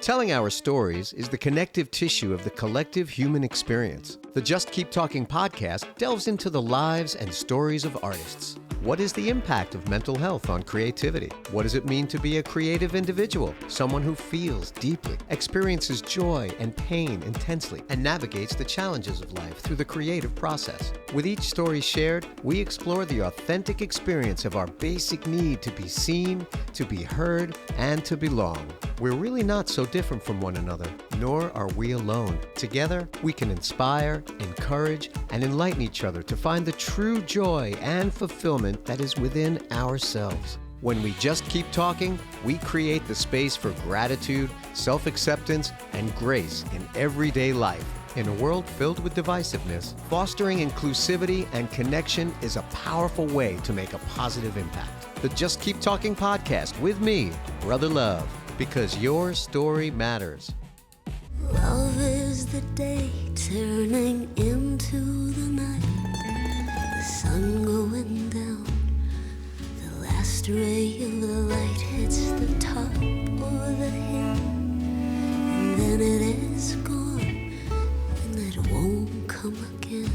Telling our stories is the connective tissue of the collective human experience. The Just Keep Talking podcast delves into the lives and stories of artists. What is the impact of mental health on creativity? What does it mean to be a creative individual? Someone who feels deeply, experiences joy and pain intensely, and navigates the challenges of life through the creative process. With each story shared, we explore the authentic experience of our basic need to be seen, to be heard, and to belong. We're really not so different from one another, nor are we alone. Together, we can inspire, encourage, and enlighten each other to find the true joy and fulfillment that is within ourselves. When we just keep talking, we create the space for gratitude, self-acceptance, and grace in everyday life. In a world filled with divisiveness, fostering inclusivity and connection is a powerful way to make a positive impact. The Just Keep Talking podcast with me, Brother Love, because your story matters. Love is the day turning into the night, the sun going down, the last ray of the light hits the top of the hill, and then it is gone, and it won't come again.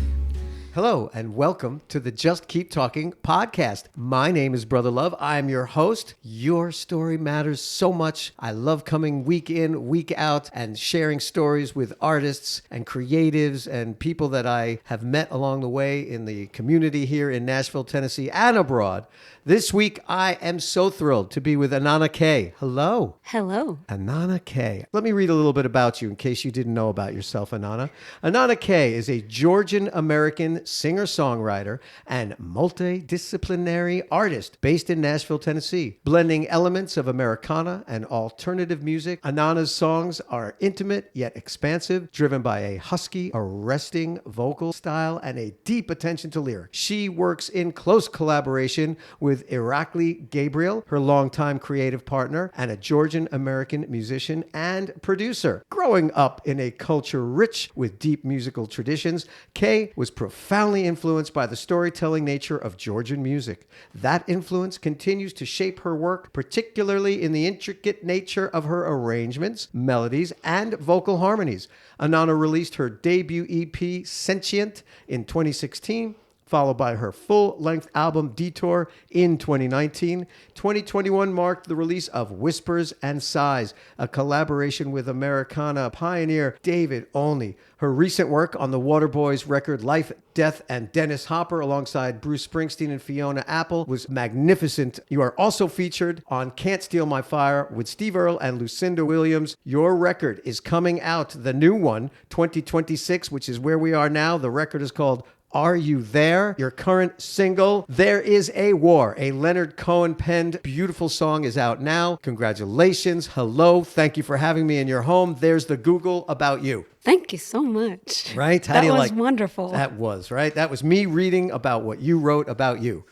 Hello and welcome to the Just Keep Talking podcast. My name is Brother Love. I'm your host. Your story matters so much. I love coming week in, week out and sharing stories with artists and creatives and people that I have met along the way in the community here in Nashville, Tennessee and abroad. This week, I am so thrilled to be with Anana Kaye. Hello. Hello. Anana Kaye. Let me read a little bit about you in case you didn't know about yourself, Anana. Anana Kaye is a Georgian American singer-songwriter and multidisciplinary artist based in Nashville, Tennessee. Blending elements of Americana and alternative music, Anana's songs are intimate yet expansive, driven by a husky, arresting vocal style and a deep attention to lyrics. She works in close collaboration with Irakli Gabriel, her longtime creative partner, and a Georgian American musician and producer. Growing up in a culture rich with deep musical traditions, Kaye was profoundly influenced by the storytelling nature of Georgian music. That influence continues to shape her work, particularly in the intricate nature of her arrangements, melodies, and vocal harmonies. Anana released her debut EP, Sentient, in 2016, followed by her full-length album Detour in 2019. 2021 marked the release of Whispers and Sighs, a collaboration with Americana pioneer David Olney. Her recent work on the Waterboys record Life, Death, and Dennis Hopper alongside Bruce Springsteen and Fiona Apple was magnificent. You are also featured on Can't Steal My Fire with Steve Earle and Lucinda Williams. Your record is coming out, the new one, 2026, which is where we are now. The record is called Are You There? Your current single, There Is a War, a Leonard Cohen penned beautiful song, is out now. Congratulations. Hello. Thank you for having me in your home. There's the Google about you. Thank you so much. Right? That was wonderful. That was, right? That was me reading about what you wrote about you.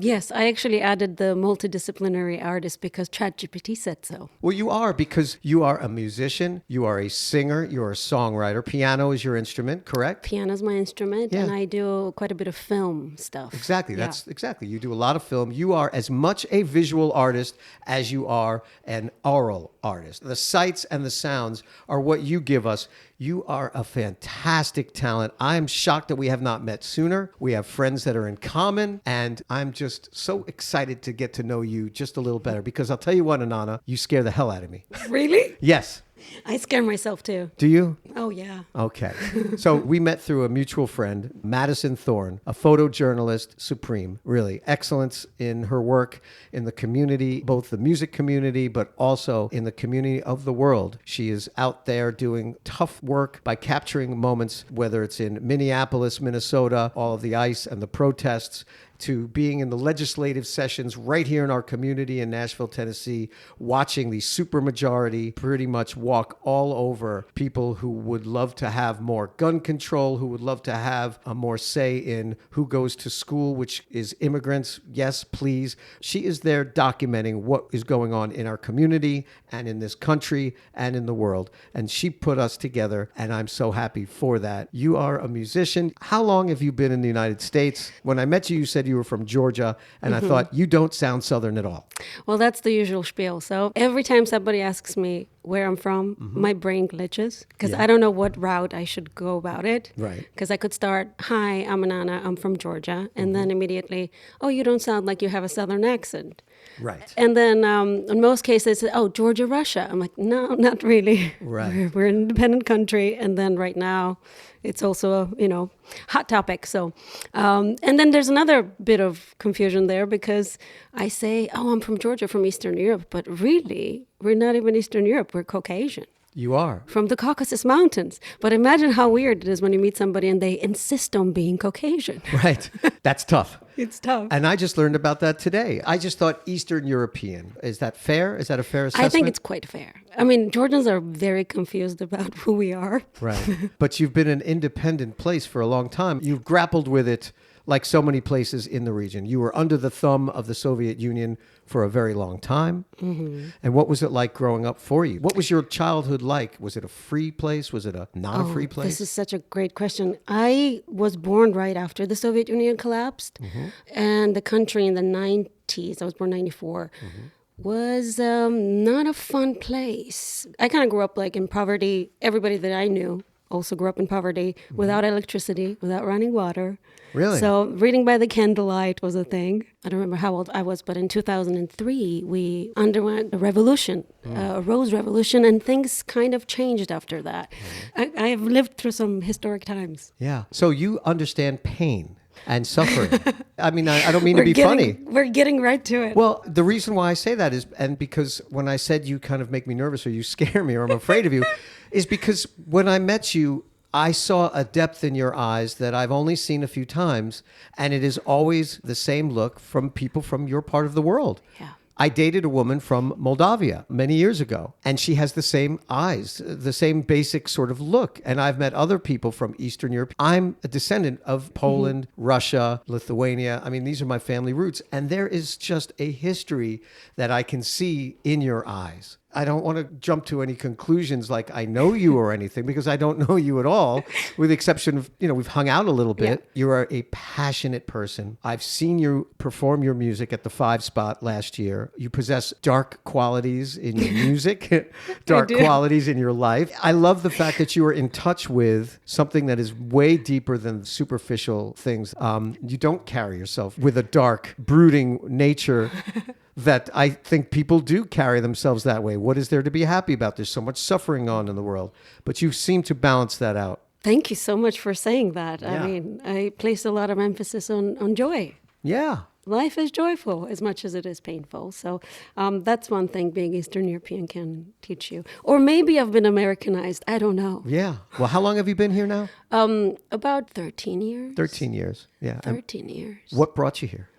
Yes, I actually added the multidisciplinary artist because ChatGPT said so. Well, you are, because you are a musician, you are a singer, you're a songwriter. Piano is your instrument, correct? Piano's my instrument, and I do quite a bit of film stuff. Exactly. That's exactly. You do a lot of film. You are as much a visual artist as you are an oral artist. The sights and the sounds are what you give us. You are a fantastic talent. I'm shocked that we have not met sooner. We have friends that are in common, and I'm just so excited to get to know you just a little better, because I'll tell you what, Anana, you scare the hell out of me. Really? Yes. I scare myself too. Do you? Oh, yeah. Okay. So we met through a mutual friend, Madison Thorne, a photojournalist supreme, really. Excellence in her work in the community, both the music community, but also in the community of the world. She is out there doing tough work by capturing moments, whether it's in Minneapolis, Minnesota, all of the ice and the protests, to being in the legislative sessions right here in our community in Nashville, Tennessee, watching the supermajority pretty much walk all over people who would love to have more gun control, who would love to have a more say in who goes to school, which is immigrants. Yes, please. She is there documenting what is going on in our community and in this country and in the world. And she put us together, and I'm so happy for that. You are a musician. How long have you been in the United States? When I met you, you said you you were from Georgia, and I thought, you don't sound Southern at all. Well, that's the usual spiel. So every time somebody asks me where I'm from, my brain glitches because I don't know what route I should go about it. Right. Because I could start, hi, I'm Anana, I'm from Georgia. And then immediately, oh, you don't sound like you have a Southern accent. Right. And then in most cases, oh, Georgia, Russia. I'm like, no, not really. Right. We're an independent country. And then right now, it's also a, hot topic. So, and then there's another bit of confusion there because I say, oh, I'm from Georgia, from Eastern Europe. But really, we're not even Eastern Europe. We're Caucasian. You are. From the Caucasus Mountains. But imagine how weird it is when you meet somebody and they insist on being Caucasian. Right. That's tough. It's tough. And I just learned about that today. I just thought Eastern European. Is that fair? Is that a fair assessment? I think it's quite fair. I mean, Georgians are very confused about who we are. Right. But you've been an independent place for a long time. You've grappled with it like so many places in the region. You were under the thumb of the Soviet Union for a very long time. And what was it like growing up for you? What was your childhood like? Was it a free place? Was it not a free place? This is such a great question. I was born right after the Soviet Union collapsed. And the country in the 90s, I was born in 94, was not a fun place. I kind of grew up like in poverty. Everybody that I knew also grew up in poverty, without electricity, without running water. Really? So reading by the candlelight was a thing. I don't remember how old I was, but in 2003, we underwent a revolution, a rose revolution, and things kind of changed after that. I have lived through some historic times. Yeah. So you understand pain and suffering. I mean, I don't mean to be funny. We're getting right to it. Well, the reason why I say that is, and because when I said you kind of make me nervous or you scare me or I'm afraid of you, is because when I met you, I saw a depth in your eyes that I've only seen a few times, and it is always the same look from people from your part of the world. Yeah. I dated a woman from Moldavia many years ago, and she has the same eyes, the same basic sort of look. And I've met other people from Eastern Europe. I'm a descendant of Poland, Russia, Lithuania. I mean, these are my family roots. And there is just a history that I can see in your eyes. I don't want to jump to any conclusions like I know you or anything, because I don't know you at all, with the exception of, we've hung out a little bit. Yeah. You are a passionate person. I've seen you perform your music at the 5 Spot last year. You possess dark qualities in your music, dark qualities in your life. I love the fact that you are in touch with something that is way deeper than superficial things. You don't carry yourself with a dark, brooding nature that I think people do carry themselves that way. What is there to be happy about? There's so much suffering on in the world, but you seem to balance that out. Thank you so much for saying that. Yeah. I mean, I place a lot of emphasis on joy. Yeah. Life is joyful as much as it is painful. So that's one thing being Eastern European can teach you. Or maybe I've been Americanized. I don't know. Yeah. Well, how long have you been here now? About 13 years. 13 years. Yeah. 13 years. What brought you here?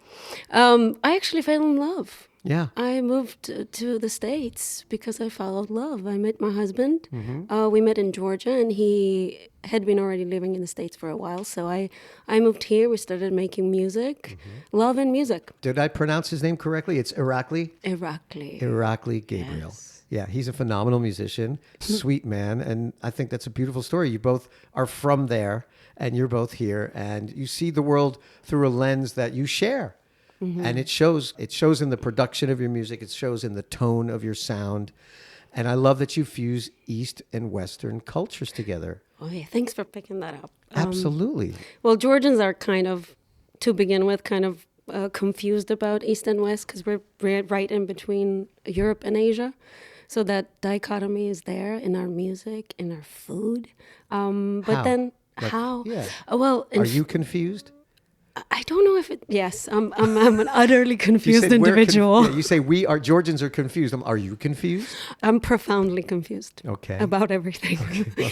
I actually fell in love. Yeah. I moved to the States because I followed love. I met my husband. We met in Georgia, and he had been already living in the States for a while. So I moved here. We started making music, love and music. Did I pronounce his name correctly? It's Irakli? Irakli Gabriel. Yes. Yeah, he's a phenomenal musician, sweet man. And I think that's a beautiful story. You both are from there, and you're both here, and you see the world through a lens that you share. And it shows in the production of your music. It shows in the tone of your sound. And I love that you fuse East and Western cultures together. Oh, yeah. Thanks for picking that up. Absolutely. Well, Georgians are kind of, to begin with, confused about East and West because we're right in between Europe and Asia. So that dichotomy is there in our music, in our food. But how? Then Like, how? Yeah. Well, are you confused? I don't know if it. Yes, I'm an utterly confused individual. You say Georgians are confused. Are you confused? I'm profoundly confused. Okay. About everything,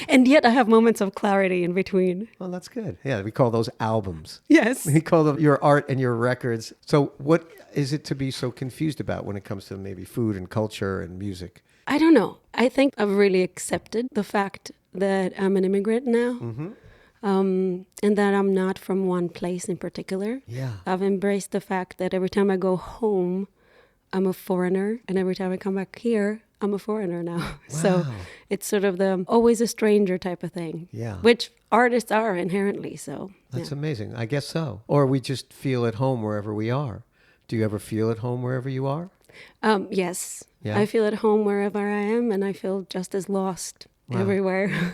and yet I have moments of clarity in between. Well, that's good. Yeah, we call those albums. Yes. We call them your art and your records. So, what is it to be so confused about when it comes to maybe food and culture and music? I don't know. I think I've really accepted the fact that I'm an immigrant now. And that I'm not from one place in particular. Yeah. I've embraced the fact that every time I go home, I'm a foreigner. And every time I come back here, I'm a foreigner now. Wow. So it's sort of the always a stranger type of thing. Yeah. Which artists are inherently. So That's amazing. I guess so. Or we just feel at home wherever we are. Do you ever feel at home wherever you are? Yes. Yeah? I feel at home wherever I am, and I feel just as lost everywhere.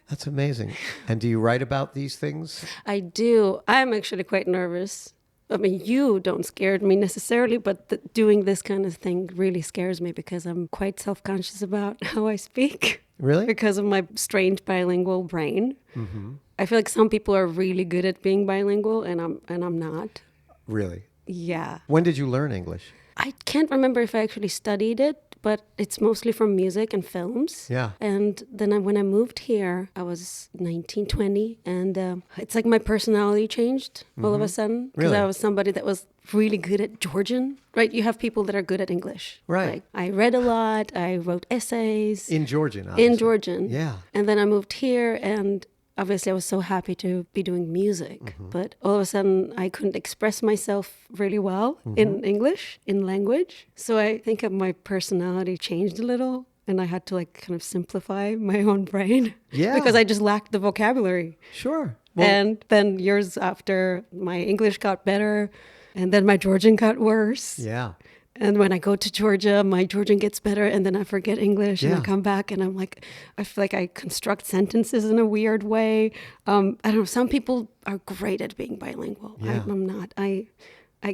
That's amazing. And do you write about these things? I do. I'm actually quite nervous. I mean, you don't scare me necessarily, but doing this kind of thing really scares me because I'm quite self-conscious about how I speak. Really? Because of my strange bilingual brain. Mm-hmm. I feel like some people are really good at being bilingual, and I'm not. Really? Yeah. When did you learn English? I can't remember if I actually studied it, but it's mostly from music and films. Yeah. And then when I moved here, I was 19, 20, and it's like my personality changed all of a sudden. Because Really? I was somebody that was really good at Georgian, right? You have people that are good at English. Right. Like, I read a lot, I wrote essays. In Georgian, obviously. In Georgian. Yeah. And then I moved here, and obviously I was so happy to be doing music. But all of a sudden I couldn't express myself really well in English, in language. So I think my personality changed a little, and I had to like kind of simplify my own brain. Yeah. Because I just lacked the vocabulary. Sure. Well, And then years after, my English got better, and then my Georgian got worse. yeah. And when I go to Georgia, my Georgian gets better, and then I forget English, and I Yeah. come back, and I'm like, I feel like I construct sentences in a weird way. I don't know. Some people are great at being bilingual. Yeah. I'm not. I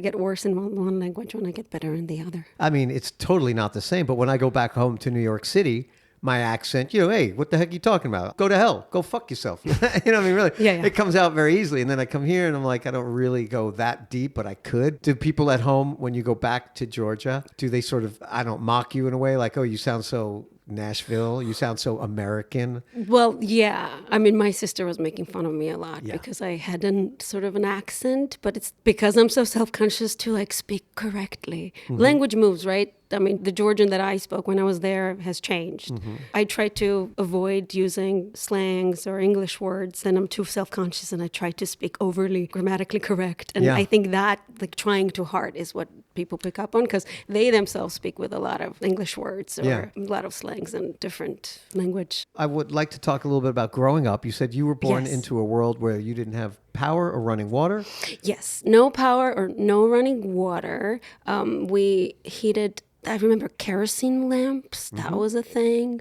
get worse in one language when I get better in the other. I mean, it's totally not the same. But when I go back home to New York City, my accent, hey, what the heck are you talking about? Go to hell. Go fuck yourself. You know what I mean? Really? Yeah. It comes out very easily. And then I come here and I'm like, I don't really go that deep, but I could. Do people at home, when you go back to Georgia, do they sort of, mock you in a way? Like, oh, you sound so Nashville. You sound so American. Well, yeah. I mean, my sister was making fun of me a lot Yeah. because I had sort of an accent, but it's because I'm so self-conscious to like speak correctly. Language moves, right? I mean, the Georgian that I spoke when I was there has changed. I try to avoid using slangs or English words, and I'm too self-conscious, and I try to speak overly grammatically correct. And Yeah. I think that like trying too hard is what people pick up on, because they themselves speak with a lot of English words or Yeah. a lot of slangs and different language. I would like to talk a little bit about growing up. You said you were born Yes. into a world where you didn't have power or running water. Yes, no power or no running water. We heated, I remember kerosene lamps. That was a thing.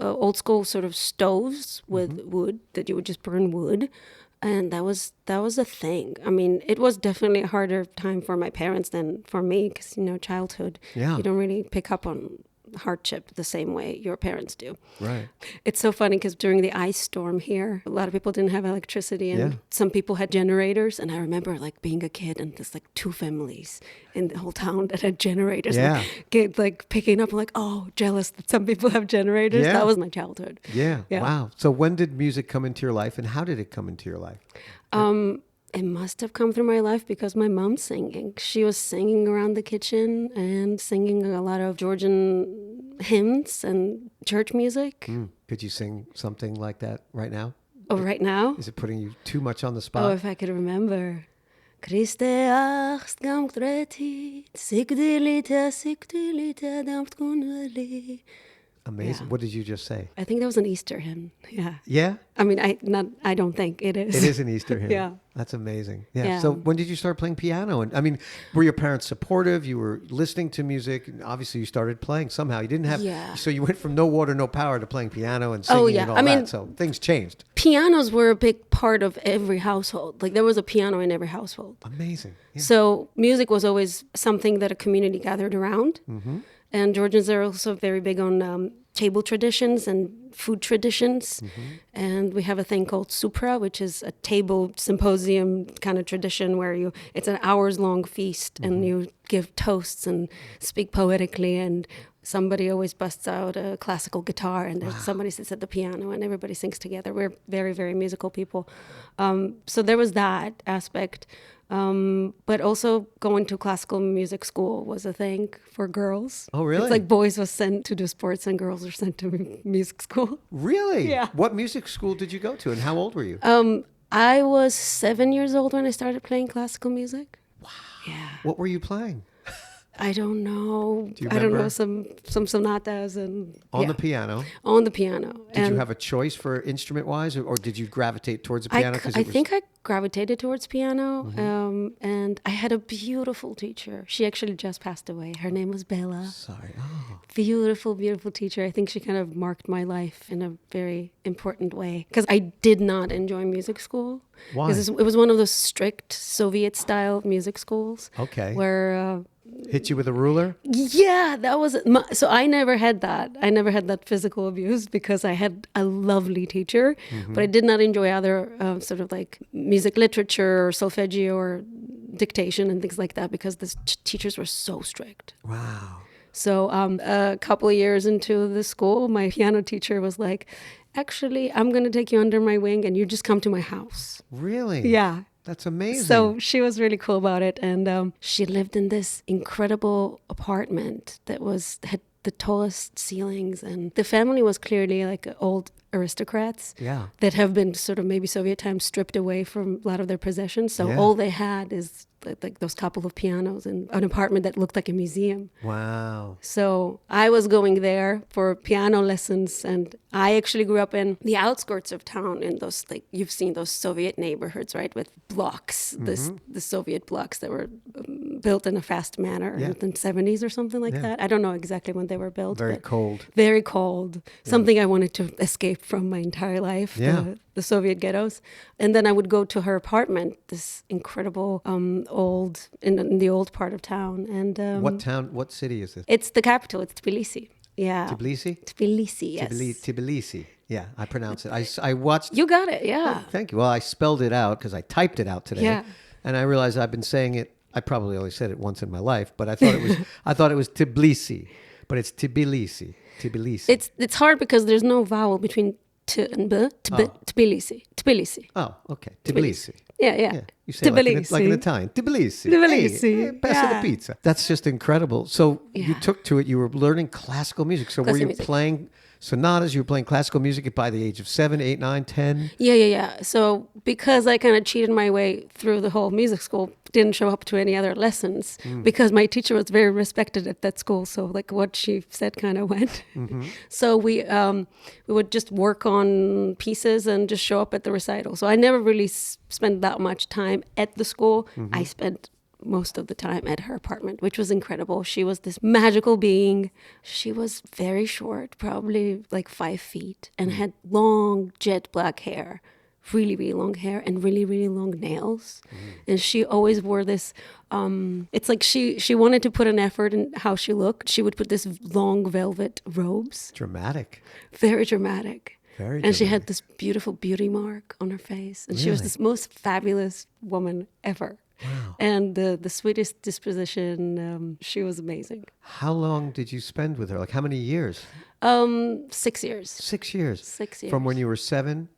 Old school sort of stoves with wood that you would just burn wood. And that was a thing. I mean, it was definitely a harder time for my parents than for me because, childhood. Yeah. You don't really pick up on hardship the same way your parents do. Right. It's so funny because during the ice storm here, a lot of people didn't have electricity, and Yeah. some people had generators. And I remember like being a kid, and there's like 2 families in the whole town that had generators. Yeah. Like picking up, like, oh, jealous that some people have generators. Yeah. That was my childhood. Yeah. Yeah. Wow. So when did music come into your life, and how did it come into your life? It must have come through my life because my mom's singing. She was singing around the kitchen and singing a lot of Georgian hymns and church music. Could you sing something like that right now? Oh, right now? Is it putting you too much on the Oh, spot? if I could remember. Christe achst gam treti, sigdilita damtkunali. Amazing. Yeah. What did you just say? I think that was an Easter hymn. Yeah. Yeah? I mean, I don't think it is. It is an Easter hymn. Yeah. That's amazing. Yeah. Yeah. So when did you start playing piano? And I mean, were your parents supportive? You were listening to music. And obviously, you started playing somehow. You didn't have. Yeah. So you went from no water, no power to playing piano and singing Oh, yeah. and all I mean- that. So things changed. Pianos were a big part of every household. Like there was a piano in every household. Amazing. Yeah. So music was always something that a community gathered around. Mm-hmm. And Georgians are also very big on table traditions and food traditions. And we have a thing called supra, which is a table symposium kind of tradition where it's an hours long feast and you give toasts and speak poetically, and somebody always busts out a classical guitar and there's somebody sits at the piano and everybody sings together. We're very, very musical people. So there was that aspect. But also going to classical music school was a thing for girls. Oh, really? It's like boys was sent to do sports and girls were sent to music school. Really? Yeah. What music school did you go to, and how old were you? I was 7 years old when I started playing classical music. Wow. Yeah. What were you playing? I don't know. Do you I don't know, remember? some sonatas and On the piano. on the piano. Did you have a choice for instrument-wise, or did you gravitate towards the piano? I think I gravitated towards piano, and I had a beautiful teacher. She actually just passed away. Her name was Bella. Sorry. Oh. Beautiful, beautiful teacher. I think she kind of marked my life in a very important way because I did not enjoy music school. Why? Because it was one of those strict Soviet-style music schools. Okay. Where Hit you with a ruler? yeah, that was so I never had that. I never had that physical abuse because I had a lovely teacher, but I did not enjoy other sort of like music literature or solfeggio or dictation and things like that because the teachers were so strict. Wow. So a couple of years into the school, my piano teacher was like, actually, I'm going to take you under my wing and you just come to my house. Really? Yeah. That's amazing. So she was really cool about it. And she lived in this incredible apartment that had the tallest ceilings. And the family was clearly like old aristocrats Yeah. that have been sort of maybe Soviet times stripped away from a lot of their possessions. So Yeah. all they had is like those couple of pianos and an apartment that looked like a museum. Wow. So I was going there for piano lessons, and I actually grew up in the outskirts of town in those, like, you've seen those Soviet neighborhoods, right, with blocks, the Soviet blocks that were built in a fast manner Yeah. in the 70s or something like Yeah. that. I don't know exactly when they were built. Very but cold. Very cold. Something I wanted to escape from my entire life. Yeah. The Soviet ghettos. And then I would go to her apartment, this incredible old, in the old part of town. And What town, what city is this? it's the capital. It's Tbilisi. Yeah. Tbilisi? Tbilisi, yes. Tbilisi. Yeah, I pronounce it. I watched. You got it, yeah. Thank you. Well, I spelled it out because I typed it out today. Yeah. And I realized I've been saying it. I probably only said it once in my life, but I thought it was Tbilisi, but it's Tbilisi. Tbilisi. It's hard because there's no vowel between t and b. Tbilisi. Tbilisi. Oh, okay. Tbilisi. Yeah. Yeah, you say it like an Italian. Tbilisi. Tbilisi. Hey, pass Yeah. the pizza. That's just incredible. So you Yeah. took to it. You were learning classical music. So were Classical you music. playing sonatas? You were playing classical music by the age of 7, 8, 9, 10? Yeah. So because I kind of cheated my way through the whole music school, didn't show up to any other lessons because my teacher was very respected at that school. So like what she said kind of went. So we would just work on pieces and just show up at the recital. So I never really spent that much time at the school. I spent most of the time at her apartment, which was incredible. She was this magical being. She was very short, probably like 5 feet, and had long jet black hair, really, really long hair, and really, really long nails. And she always wore this, it's like she wanted to put an effort in how she looked. She would put this long velvet robes, Dramatic. very dramatic. Very And she dramatic. had this beautiful beauty mark on her face. And she was Really? this most fabulous woman ever. Wow. And the sweetest disposition, she was amazing. How long did you spend with her? Like how many years? 6 years. 6 years. 6 years. From when you were 7,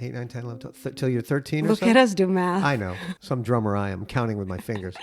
8, 9, 10, 11, 12, till you're 13 or Look so? at us do math. I know. Some drummer I am, counting with my fingers.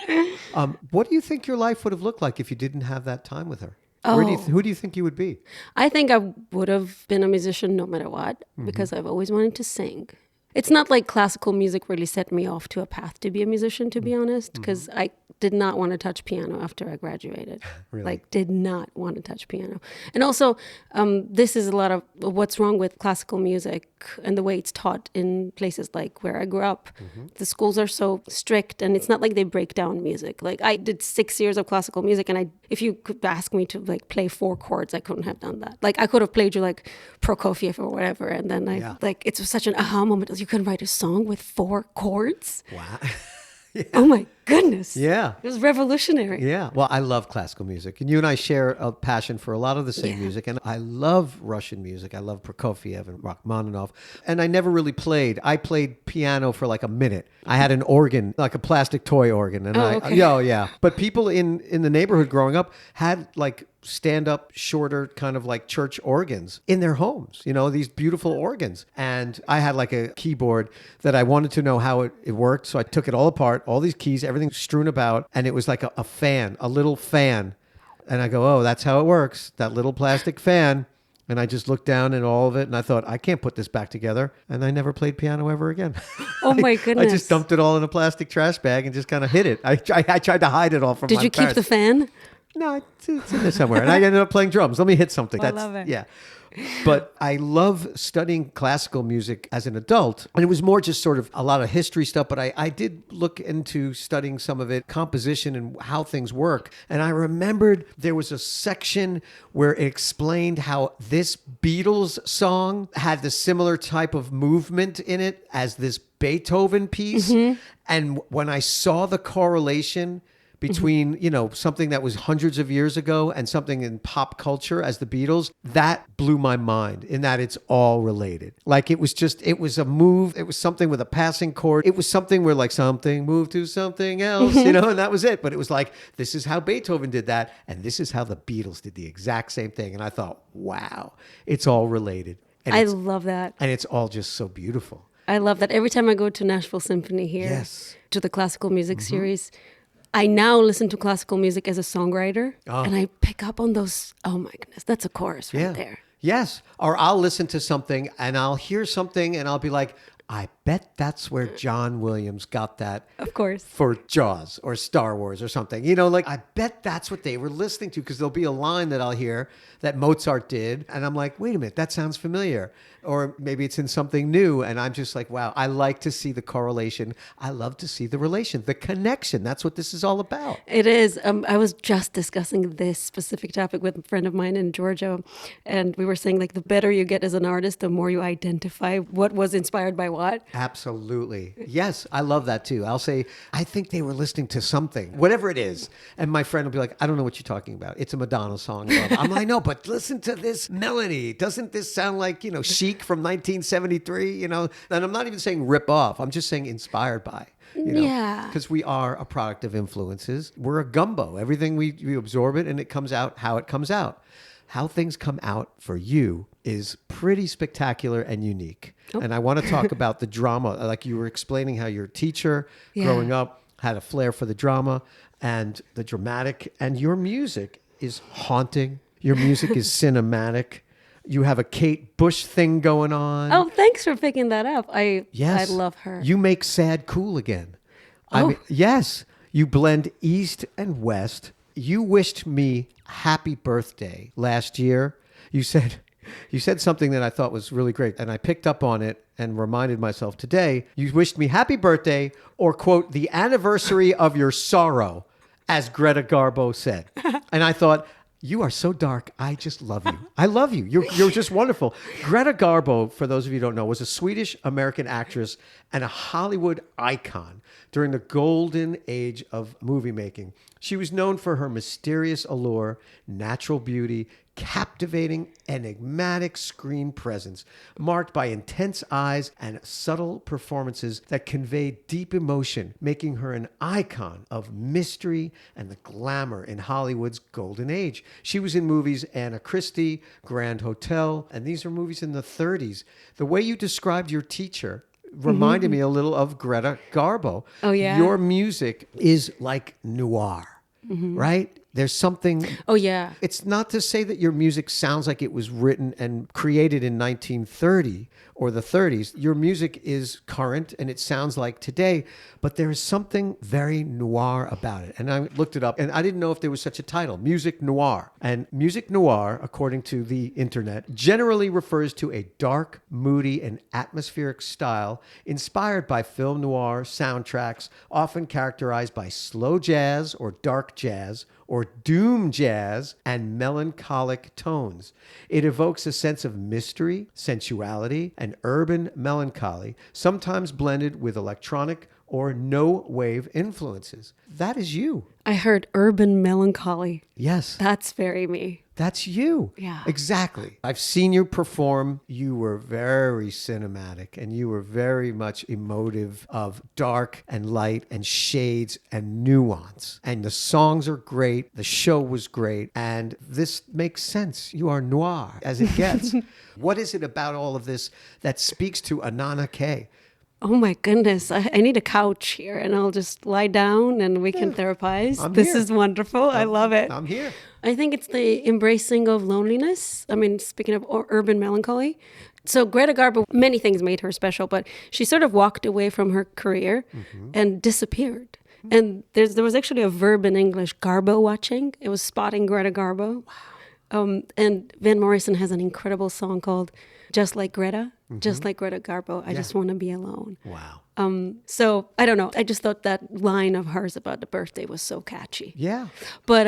What do you think your life would have looked like if you didn't have that time with her? Who do you think you would be? I think I would have been a musician no matter what, because I've always wanted to sing. It's not like classical music really set me off to a path to be a musician, to be honest, because I did not want to touch piano after I graduated. Really? Like, did not want to touch piano. And also, this is a lot of what's wrong with classical music and the way it's taught in places like where I grew up. The schools are so strict, and it's not like they break down music. Like, I did 6 years of classical music, and if you could ask me to like play 4 chords, I couldn't have done that. Like, I could have played you like Prokofiev or whatever, and then it was such an aha moment. You can write a song with 4 chords. Wow. Oh my goodness. Yeah. It was revolutionary. Yeah. Well, I love classical music. And you and I share a passion for a lot of the same music. And I love Russian music. I love Prokofiev and Rachmaninoff. And I never really played. I played piano for like a minute. I had an organ, like a plastic toy organ. And okay. Yeah. But people in the neighborhood growing up had like stand-up, shorter kind of like church organs in their homes, these beautiful organs. And I had like a keyboard that I wanted to know how it worked. So I took it all apart, all these keys, everything strewn about. And it was like a fan, a little fan. And I go, oh, that's how it works. That little plastic fan. And I just looked down at all of it and I thought, I can't put this back together. And I never played piano ever again. Oh my goodness. I just dumped it all in a plastic trash bag and just kind of hid it. I tried to hide it all from my Did you keep parents. the fan? No, it's in there somewhere. And I ended up playing drums. Let me hit something. I love it. Yeah. But I love studying classical music as an adult. And it was more just sort of a lot of history stuff. But I did look into studying some of it, composition and how things work. And I remembered there was a section where it explained how this Beatles song had the similar type of movement in it as this Beethoven piece. And when I saw the correlation between, something that was hundreds of years ago and something in pop culture as the Beatles, that blew my mind in that it's all related. Like it was a move. It was something with a passing chord. It was something where like something moved to something else, and that was it. But it was like, this is how Beethoven did that. And this is how the Beatles did the exact same thing. And I thought, wow, it's all related. And I love that. And it's all just so beautiful. I love that. Every time I go to Nashville Symphony here, Yes. to the classical music series, I now listen to classical music as a songwriter, and I pick up on those. Oh my goodness, that's a chorus right there. Yes. Or I'll listen to something and I'll hear something and I'll be like, I bet that's where John Williams got that. Of course. For Jaws or Star Wars or something. I bet that's what they were listening to, because there'll be a line that I'll hear that Mozart did. And I'm like, wait a minute, that sounds familiar. Or maybe it's in something new. And I'm just like, wow, I like to see the correlation. I love to see the relation, the connection. That's what this is all about. It is. I was just discussing this specific topic with a friend of mine in Georgia. And we were saying, like, the better you get as an artist, the more you identify what was inspired by what. Absolutely. Yes, I love that too. I'll say, I think they were listening to something, whatever it is. And my friend will be like, I don't know what you're talking about. It's a Madonna song. I'm like, no, but listen to this melody. Doesn't this sound like, Chic from 1973? And I'm not even saying rip off. I'm just saying inspired by. Yeah. Because we are a product of influences. We're a gumbo. Everything we absorb it and it comes out how it comes out. How things come out for you is pretty spectacular and unique. Oh. And I want to talk about the drama. Like you were explaining how your teacher growing up had a flair for the drama and the dramatic. And your music is haunting. Your music is cinematic. You have a Kate Bush thing going on. Oh, thanks for picking that up. I love her. You make sad cool again. Oh. Yes. You blend East and West. You wished me happy birthday last year. You said something that I thought was really great, and I picked up on it and reminded myself today. You wished me happy birthday, or quote, the anniversary of your sorrow, as Greta Garbo said. And I thought, you are so dark. I just love you. I love you. You're just wonderful. Greta Garbo, for those of you who don't know, was a Swedish-American actress and a Hollywood icon during the golden age of movie making. She was known for her mysterious allure, natural beauty, captivating, enigmatic screen presence, marked by intense eyes and subtle performances that conveyed deep emotion, making her an icon of mystery and the glamour in Hollywood's golden age. She was in movies Anna Christie, Grand Hotel, and these are movies in the 30s. The way you described your teacher reminded me a little of Greta Garbo. Oh, yeah. Your music is like noir, right? There's something... Oh, yeah. It's not to say that your music sounds like it was written and created in 1930 or the 30s. Your music is current and it sounds like today, but there is something very noir about it. And I looked it up and I didn't know if there was such a title, music noir. And music noir, according to the internet, generally refers to a dark, moody, and atmospheric style inspired by film noir soundtracks, often characterized by slow jazz or dark jazz, or doom jazz and melancholic tones. It evokes a sense of mystery, sensuality, and urban melancholy, sometimes blended with electronic or no-wave influences. That is you. I heard urban melancholy. Yes. That's very me. That's you. Yeah. Exactly. I've seen you perform. You were very cinematic and you were very much emotive of dark and light and shades and nuance. And the songs are great. The show was great. And this makes sense. You are noir as it gets. What is it about all of this that speaks to Anana Kaye? Oh my goodness, I need a couch here and I'll just lie down and we can therapize. This here. is wonderful. I love it. I'm here. I think it's the embracing of loneliness. I mean, speaking of urban melancholy. So Greta Garbo, many things made her special, but she sort of walked away from her career and disappeared. And there was actually a verb in English, garbo watching. It was spotting Greta Garbo. Wow. And Van Morrison has an incredible song called Just Like Greta, just like Greta Garbo. I just want to be alone. Wow. So I don't know. I just thought that line of hers about the birthday was so catchy. Yeah. But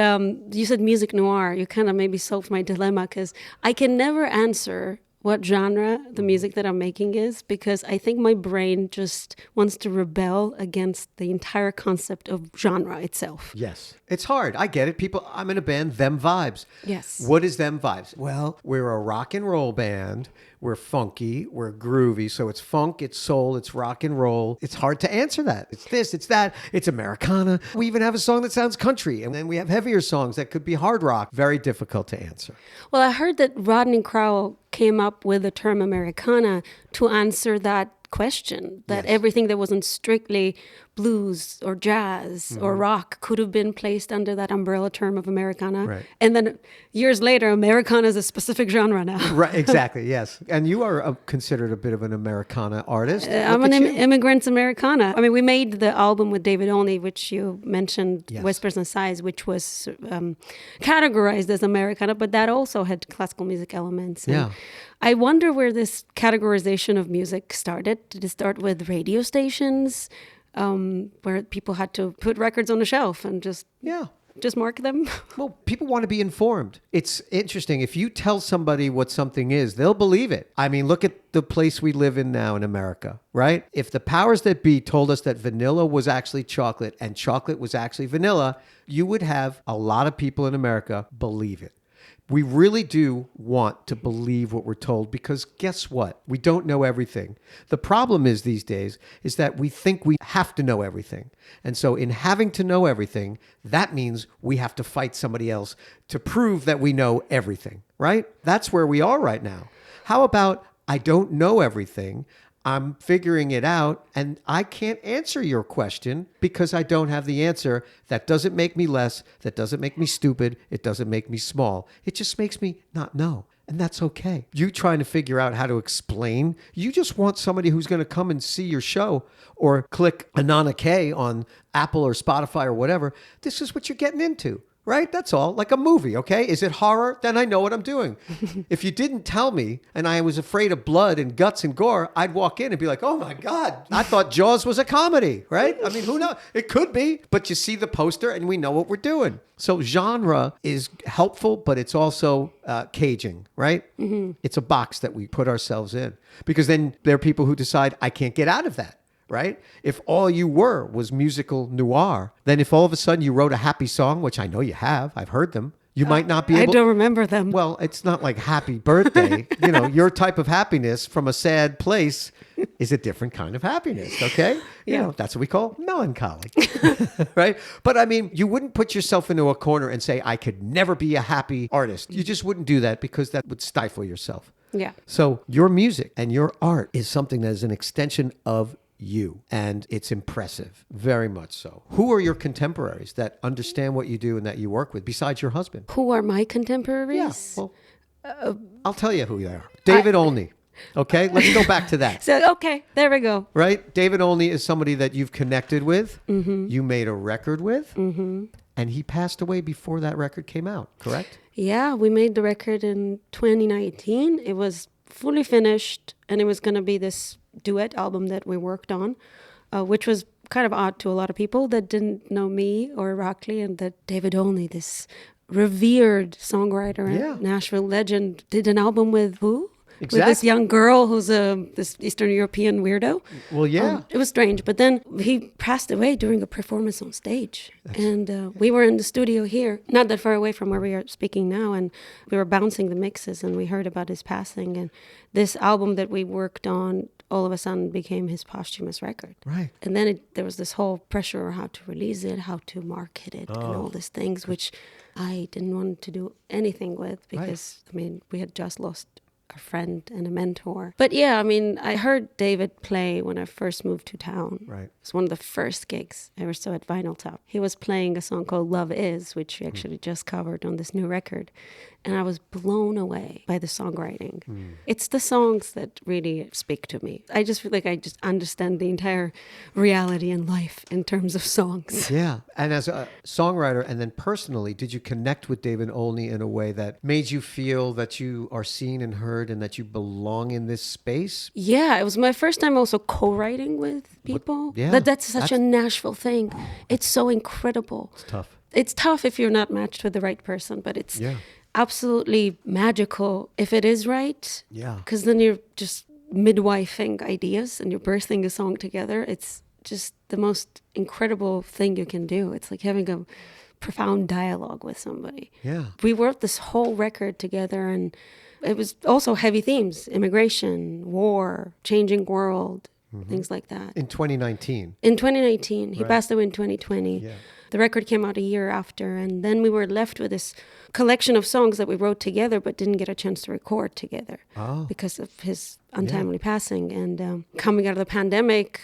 you said music noir. You kind of maybe solved my dilemma because I can never answer what genre the music that I'm making is because I think my brain just wants to rebel against the entire concept of genre itself. Yes. It's hard. I get it. People, I'm in a band, Them Vibes. Yes. What is Them Vibes? Well, we're a rock and roll band. We're funky. We're groovy. So it's funk, it's soul, it's rock and roll. It's hard to answer that. It's this, it's that. It's Americana. We even have a song that sounds country. And then we have heavier songs that could be hard rock. Very difficult to answer. Well, I heard that Rodney Crowell came up with the term Americana to answer that question, that everything that wasn't strictly blues or jazz or rock could have been placed under that umbrella term of Americana. Right. And then years later, Americana is a specific genre now. Right, exactly, yes. And you are considered a bit of an Americana artist. I'm an immigrant Americana. I mean, we made the album with David Olney, which you mentioned, Yes. Whispers and Sighs, which was categorized as Americana, but that also had classical music elements. And Yeah. I wonder where this categorization of music started. Did it start with radio stations, where people had to put records on the shelf and just mark them? Well, people want to be informed. It's interesting. If you tell somebody what something is, they'll believe it. I mean, look at the place we live in now in America, right? If the powers that be told us that vanilla was actually chocolate and chocolate was actually vanilla, you would have a lot of people in America believe it. We really do want to believe what we're told because guess what? We don't know everything. The problem is these days is that we think we have to know everything. And so in having to know everything, that means we have to fight somebody else to prove that we know everything, right? That's where we are right now. How about I don't know everything? I'm figuring it out and I can't answer your question because I don't have the answer. That doesn't make me less. That doesn't make me stupid. It doesn't make me small. It just makes me not know. And that's okay. You trying to figure out how to explain, you just want somebody who's going to come and see your show or click Anana Kaye on Apple or Spotify or whatever. This is what you're getting into. Right? That's all. Like a movie, okay? Is it horror? Then I know what I'm doing. If you didn't tell me and I was afraid of blood and guts and gore, I'd walk in and be like, oh my God, I thought Jaws was a comedy, right? I mean, who knows? It could be, but you see the poster and we know what we're doing. So genre is helpful, but it's also caging, right? Mm-hmm. It's a box that we put ourselves in because then there are people who decide, I can't get out of that. Right? If all you were was musical noir, then if all of a sudden you wrote a happy song, which I know you have, I've heard them, you might not be able... I don't remember them. Well, it's not like happy birthday. You know, your type of happiness from a sad place is a different kind of happiness, okay? You know, that's what we call melancholy, right? But I mean, you wouldn't put yourself into a corner and say, I could never be a happy artist. You just wouldn't do that because that would stifle yourself. Yeah. So your music and your art is something that is an extension of you, and it's impressive, very much so. Who are your contemporaries that understand what you do and that you work with besides your husband? Who are my contemporaries? Yeah, well, I'll tell you who they are. David Olney. Okay, let's go back to that. So, okay, there we go. Right? David Olney is somebody that you've connected with, you made a record with, and he passed away before that record came out, correct? Yeah, we made the record in 2019. It was fully finished, and it was going to be this duet album that we worked on, which was kind of odd to a lot of people that didn't know me or Rockley, and that David Olney, this revered songwriter and Nashville legend, did an album with who? Exactly. With this young girl who's this Eastern European weirdo. Well, yeah. It was strange. But then he passed away during a performance on stage. And we were in the studio here, not that far away from where we are speaking now. And we were bouncing the mixes and we heard about his passing. And this album that we worked on all of a sudden became his posthumous record. Right. And then there was this whole pressure on how to release it, how to market it, and all these things, which I didn't want to do anything with because, I mean, we had just lost a friend and a mentor. But yeah, I mean, I heard David play when I first moved to town. Right. It was one of the first gigs I ever saw at Vinyl Top. He was playing a song called Love Is, which we actually just covered on this new record. and I was blown away by the songwriting. It's the songs that really speak to me. I just feel like I just understand the entire reality in life in terms of songs. Yeah. And as a songwriter and then personally, did you connect with David Olney in a way that made you feel that you are seen and heard and that you belong in this space? Yeah, it was my first time also co-writing with people. Yeah, That's such a Nashville thing. It's so incredible. It's tough. It's tough if you're not matched with the right person, but it's Yeah. absolutely magical if it is right. Yeah. Because then you're just midwifing ideas and you're birthing a song together. It's just the most incredible thing you can do. It's like having a profound dialogue with somebody. Yeah. We wrote this whole record together, and it was also heavy themes: immigration, war, changing world, things like that. In 2019. In 2019, he Right. passed away in 2020. Yeah. The record came out a year after, and then we were left with this collection of songs that we wrote together but didn't get a chance to record together because of his untimely passing. And coming out of the pandemic,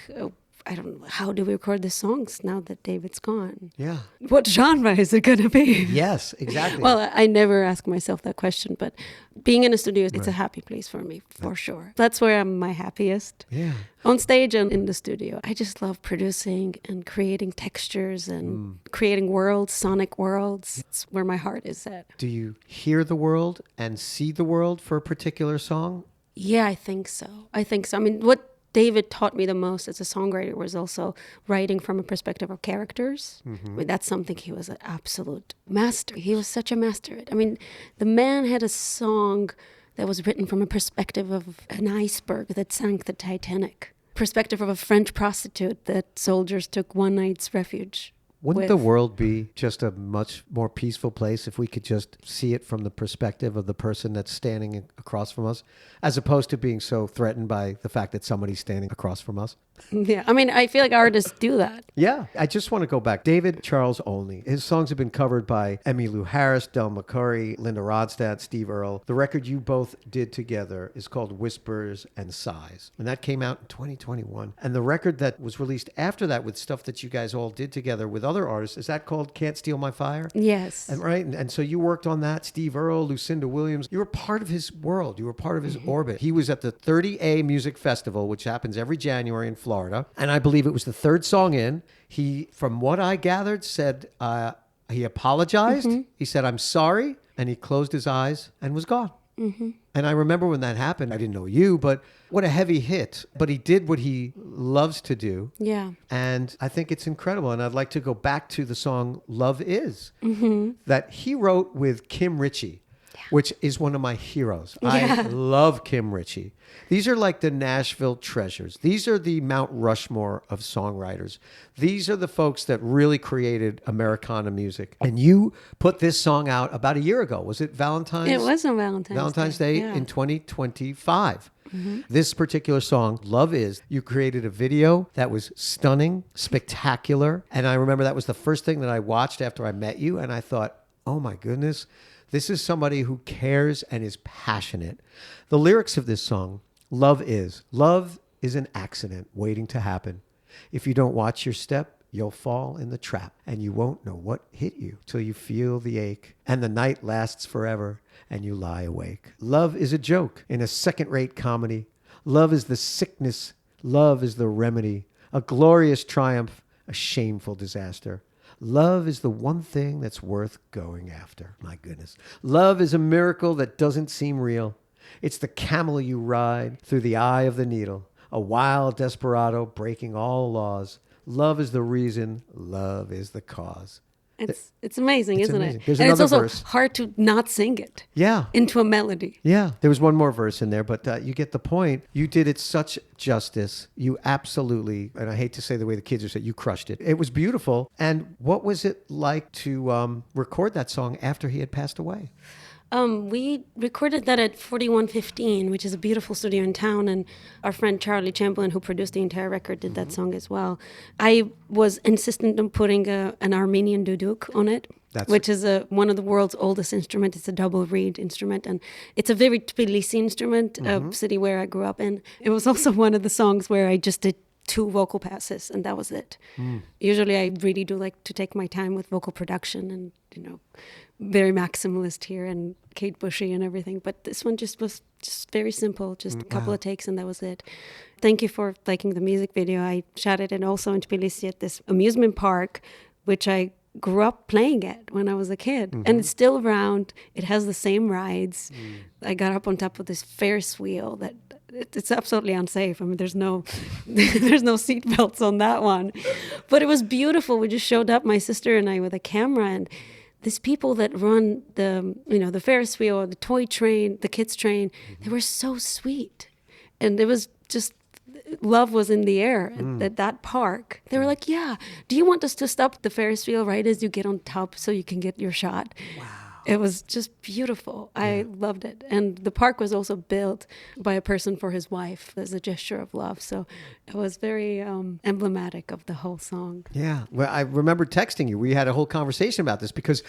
I don't know, how do we record the songs now that David's gone? Yeah. What genre is it going to be? Yes, exactly. Well, I never ask myself that question, but being in a studio, it's a happy place for me, for sure. That's where I'm my happiest. Yeah. On stage and in the studio. I just love producing and creating textures and creating worlds, sonic worlds. It's where my heart is at. Do you hear the world and see the world for a particular song? Yeah, I think so. I mean, what David taught me the most as a songwriter was also writing from a perspective of characters. I mean, that's something he was an absolute master. He was such a master at. I mean, the man had a song that was written from a perspective of an iceberg that sank the Titanic. Perspective of a French prostitute that soldiers took one night's refuge Wouldn't with. the world be just a much more peaceful place if we could just see it from the perspective of the person that's standing across from us, as opposed to being so threatened by the fact that somebody's standing across from us? Yeah, I mean, I feel like artists do that. Yeah, I just want to go back. David Charles Olney. His songs have been covered by Emmylou Harris, Del McCoury, Linda Ronstadt, Steve Earle. The record you both did together is called Whispers and Sighs, and that came out in 2021. And the record that was released after that with stuff that you guys all did together with other artists, is that called Can't Steal My Fire? Yes. And right, and so you worked on that. Steve Earle, Lucinda Williams. You were part of his world. You were part of his orbit. He was at the 30A Music Festival, which happens every January in Florida. And I believe it was the third song in. He, from what I gathered, said he apologized. He said, "I'm sorry." And he closed his eyes and was gone. And I remember when that happened, I didn't know you, but what a heavy hit. But he did what he loves to do. Yeah. And I think it's incredible. And I'd like to go back to the song Love Is that he wrote with Kim Ritchie, which is one of my heroes. I love Kim Ritchie. These are like the Nashville treasures. These are the Mount Rushmore of songwriters. These are the folks that really created Americana music. And you put this song out about a year ago. Was it Valentine's? It was on Valentine's Day yeah. in 2025. This particular song, Love Is, you created a video that was stunning, spectacular. And I remember that was the first thing that I watched after I met you. And I thought, oh my goodness, this is somebody who cares and is passionate. The lyrics of this song, love is an accident waiting to happen. If you don't watch your step, you'll fall in the trap, and you won't know what hit you till you feel the ache, and the night lasts forever, and you lie awake. Love is a joke in a second-rate comedy. Love is the sickness. Love is the remedy. A glorious triumph, a shameful disaster. Love is the one thing that's worth going after. My goodness. Love is a miracle that doesn't seem real. It's the camel you ride through the eye of the needle, a wild desperado breaking all laws. Love is the reason, love is the cause. It's amazing, It's isn't amazing. it? There's and it's another also verse. hard to not sing it Yeah. into a melody. Yeah. There was one more verse in there, but you get the point. You did it such justice. You absolutely, and I hate to say the way the kids are saying, you crushed it. It was beautiful. And what was it like to record that song after he had passed away? We recorded that at 4115, which is a beautiful studio in town, and our friend Charlie Chamberlain, who produced the entire record, did that song as well. I was insistent on putting an Armenian duduk on it, which is one of the world's oldest instruments. It's a double reed instrument, and it's a very Tbilisi instrument, a city where I grew up in. It was also one of the songs where I just did 2 vocal passes, and that was it. Usually I really do like to take my time with vocal production and, very maximalist here and Kate Bushy and everything. But this one was just very simple, just a couple of takes, and that was it. Thank you for liking the music video. I shot it and also in Tbilisi at this amusement park, which I grew up playing at when I was a kid. And it's still around. It has the same rides. I got up on top of this Ferris wheel that it's absolutely unsafe. I mean, there's no seat belts on that one. But it was beautiful. We just showed up, my sister and I, with a camera, and these people that run the Ferris wheel or the toy train, the kids train, they were so sweet. And it was just, love was in the air at that park. They were like, yeah, do you want us to stop the Ferris wheel right as you get on top so you can get your shot? Wow. It was just beautiful. I loved it. And the park was also built by a person for his wife as a gesture of love. So it was very emblematic of the whole song. Yeah. Well, I remember texting you. We had a whole conversation about this because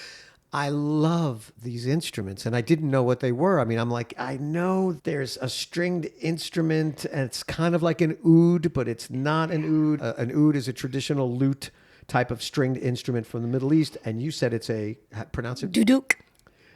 I love these instruments and I didn't know what they were. I mean, I'm like, I know there's a stringed instrument and it's kind of like an oud, but it's not an oud. An oud is a traditional lute type of stringed instrument from the Middle East. And you said it's pronounce it? Duduk.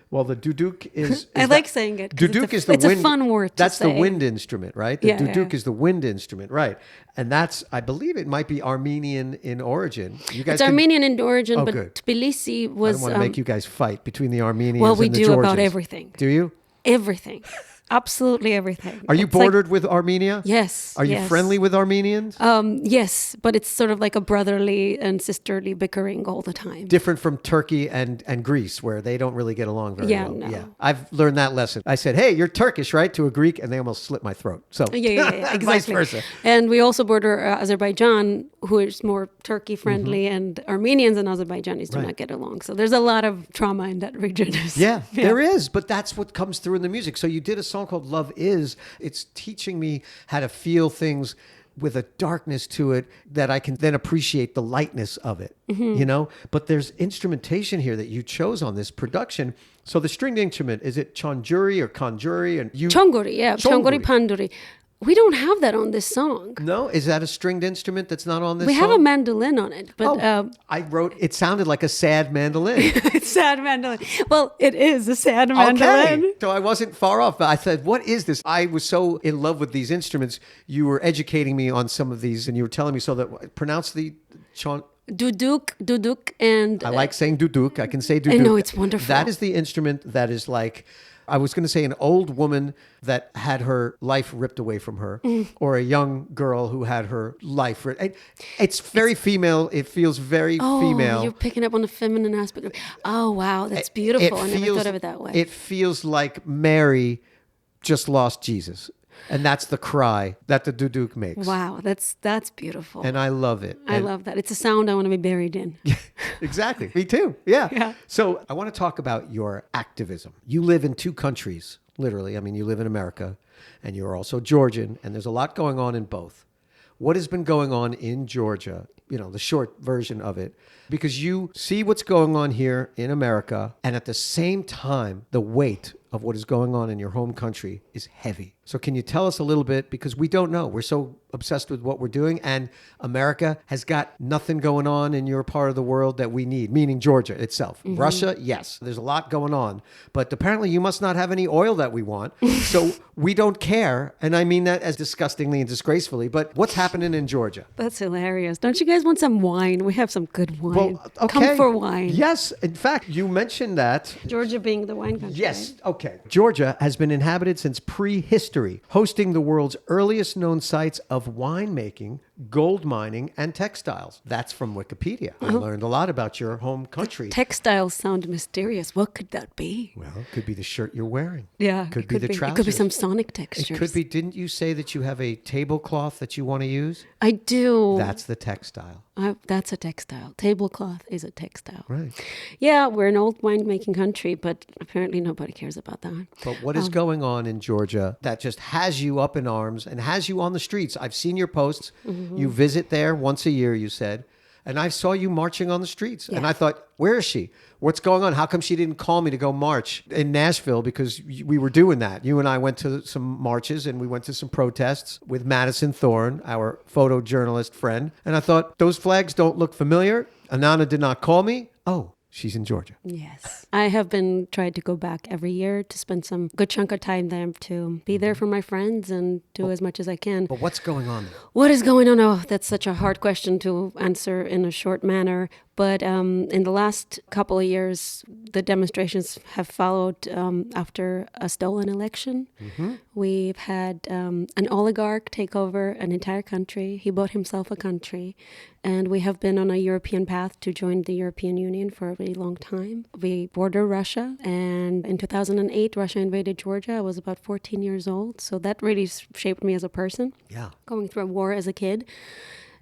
Well, the duduk is I like saying it. Duduk is the wind. It's a fun word to That's say. the wind instrument, right? The duduk is the wind instrument, right? And that's, I believe it might be Armenian in origin. You guys It's Armenian in origin, but good. Tbilisi was... I don't want to make you guys fight between the Armenians well, we and the do Georgians. about everything. Do you? Everything. Absolutely everything. Are you It's like- bordered with Armenia? Yes. Are you yes. friendly with Armenians? Yes, but it's sort of like a brotherly and sisterly bickering all the time. Different from Turkey and Greece, where they don't really get along very well. No. Yeah, I've learned that lesson. I said, "Hey, you're Turkish, right?" to a Greek, and they almost slit my throat. So Yeah, exactly. vice versa. And we also border Azerbaijan, who is more Turkey friendly, and Armenians and Azerbaijanis do not get along. So there's a lot of trauma in that region. Yeah, there is, but that's what comes through in the music. So you did a song called Love Is. It's teaching me how to feel things with a darkness to it that I can then appreciate the lightness of it, But there's instrumentation here that you chose on this production. So the stringed instrument, is it chonjuri or kanjuri? And Chongori, yeah. Chongori Panduri. We don't have that on this song. No? Is that a stringed instrument that's not on this We song? have a mandolin on it, but I wrote, it sounded like a sad mandolin. it's sad mandolin. Well, it is a sad mandolin. Okay. So I wasn't far off, but I said, what is this? I was so in love with these instruments. You were educating me on some of these and you were telling me pronounce the Duduk, and... I like saying duduk. I can say duduk. I know, it's wonderful. That is the instrument that is like, I was going to say an old woman that had her life ripped away from her, or a young girl who had her life ripped. It's very female. It feels very female. You're picking up on the feminine aspect. Oh, wow, that's beautiful. I never thought of it that way. It feels like Mary just lost Jesus. And that's the cry that the duduk makes. Wow, that's beautiful. And I love it. I love that. It's a sound I want to be buried in. Exactly. Me too. Yeah. Yeah. So I want to talk about your activism. You live in 2 countries, literally. I mean, you live in America and you're also Georgian, and there's a lot going on in both. What has been going on in Georgia, the short version of it, because you see what's going on here in America, and at the same time, the weight of what is going on in your home country is heavy. So can you tell us a little bit, because we don't know. We're so obsessed with what we're doing, and America has got nothing going on in your part of the world that we need, meaning Georgia itself. Mm-hmm. Russia, yes, there's a lot going on, but apparently you must not have any oil that we want, so we don't care, and I mean that as disgustingly and disgracefully, but what's happening in Georgia? That's hilarious. Don't you guys want some wine? We have some good wine. Well, okay. Come for wine. Yes, in fact, you mentioned that. Georgia being the wine country. Yes, right? okay. Georgia has been inhabited since prehistory, hosting the world's earliest known sites of winemaking, gold mining, and textiles. That's from Wikipedia. I learned a lot about your home country. Textiles sound mysterious. What could that be? Well, it could be the shirt you're wearing. Yeah, Could be the trousers. It could be some sonic textures. It could be, didn't you say that you have a tablecloth that you want to use? I do. That's the textile. That's a textile. Tablecloth is a textile. Right. Yeah, we're an old winemaking country, but apparently nobody cares about that. But what is going on in Georgia that just has you up in arms and has you on the streets? I've seen your posts. Mm-hmm. You visit there once a year, you said. And I saw you marching on the streets. And Yeah. I thought, where is she? What's going on? How come she didn't call me to go march in Nashville? Because we were doing that. You and I went to some marches and we went to some protests with Madison Thorne, our photojournalist friend. And I thought, those flags don't look familiar. Anana did not call me. Oh, she's in Georgia. Yes. I have been trying to go back every year to spend some good chunk of time there to be there for my friends and do as much as I can. But what's going on there? What is going on? Oh, that's such a hard question to answer in a short manner. But in the last couple of years, the demonstrations have followed after a stolen election. We've had an oligarch take over an entire country. He bought himself a country. And we have been on a European path to join the European Union for a really long time. We border Russia. And in 2008, Russia invaded Georgia. I was about 14 years old. So that really shaped me as a person. Yeah. Going through a war as a kid.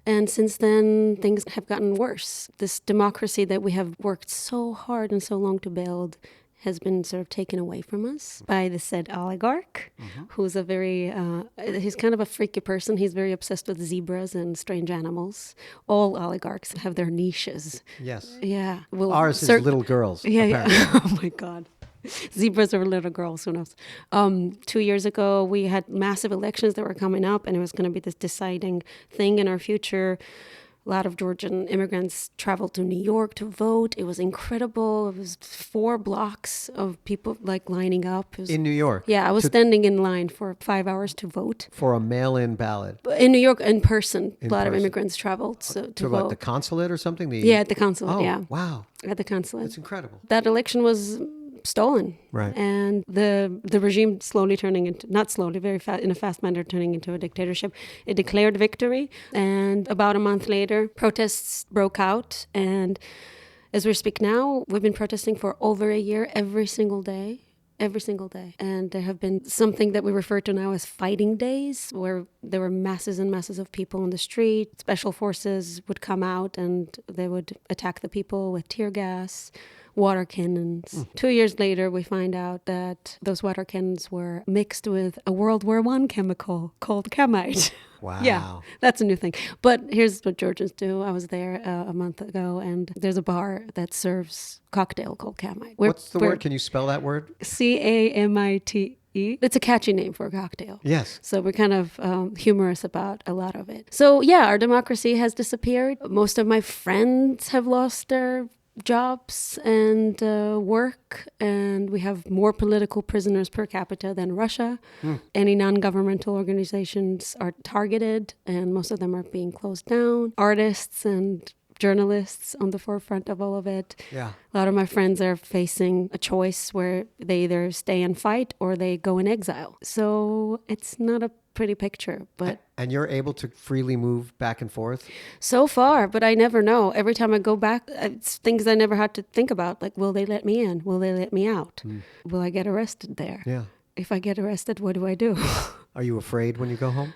And since then, things have gotten worse. This democracy that we have worked so hard and so long to build has been sort of taken away from us by the said oligarch, who's a very, he's kind of a freaky person. He's very obsessed with zebras and strange animals. All oligarchs have their niches. Yes. Yeah. Well, Ours is little girls. Yeah, apparently. yeah. Oh my God. Zebras or little girls, who knows? 2 years ago, we had massive elections that were coming up, and it was going to be this deciding thing in our future. A lot of Georgian immigrants traveled to New York to vote. It was incredible. It was 4 blocks of people like lining up. In New York? Yeah, I was standing in line for 5 hours to vote. For a mail-in ballot? In New York, in person. In a lot of person. immigrants traveled to To vote. what, the consulate or something? Yeah, at the consulate, Oh, yeah. wow. At the consulate. That's incredible. That election was stolen. Right. And the regime slowly turning into, not slowly, very fast, in a fast manner, turning into a dictatorship. It declared victory. And about a month later, protests broke out. And as we speak now, we've been protesting for over a year, every single day. Every single day. And there have been something that we refer to now as fighting days, where there were masses and masses of people on the street. Special forces would come out and they would attack the people with tear gas, water cannons. 2 years later, we find out that those water cannons were mixed with a World War I chemical called camite. Wow. Yeah, that's a new thing. But here's what Georgians do. I was there a month ago, and there's a bar that serves cocktail called camite. What's the word? Can you spell that word? Camite. It's a catchy name for a cocktail. Yes. So we're kind of humorous about a lot of it. So yeah, our democracy has disappeared. Most of my friends have lost their jobs and work, and we have more political prisoners per capita than Russia. Any non-governmental organizations are targeted, and most of them are being closed down. Artists and journalists on the forefront of all of it. Yeah. A lot of my friends are facing a choice where they either stay and fight or they go in exile. So it's not a pretty picture, but And you're able to freely move back and forth? so far, but I never know. Every time I go back, it's things I never had to think about, like, will they let me in? Will they let me out? Will I get arrested there? Yeah. If I get arrested, what do I do? Are you afraid when you go home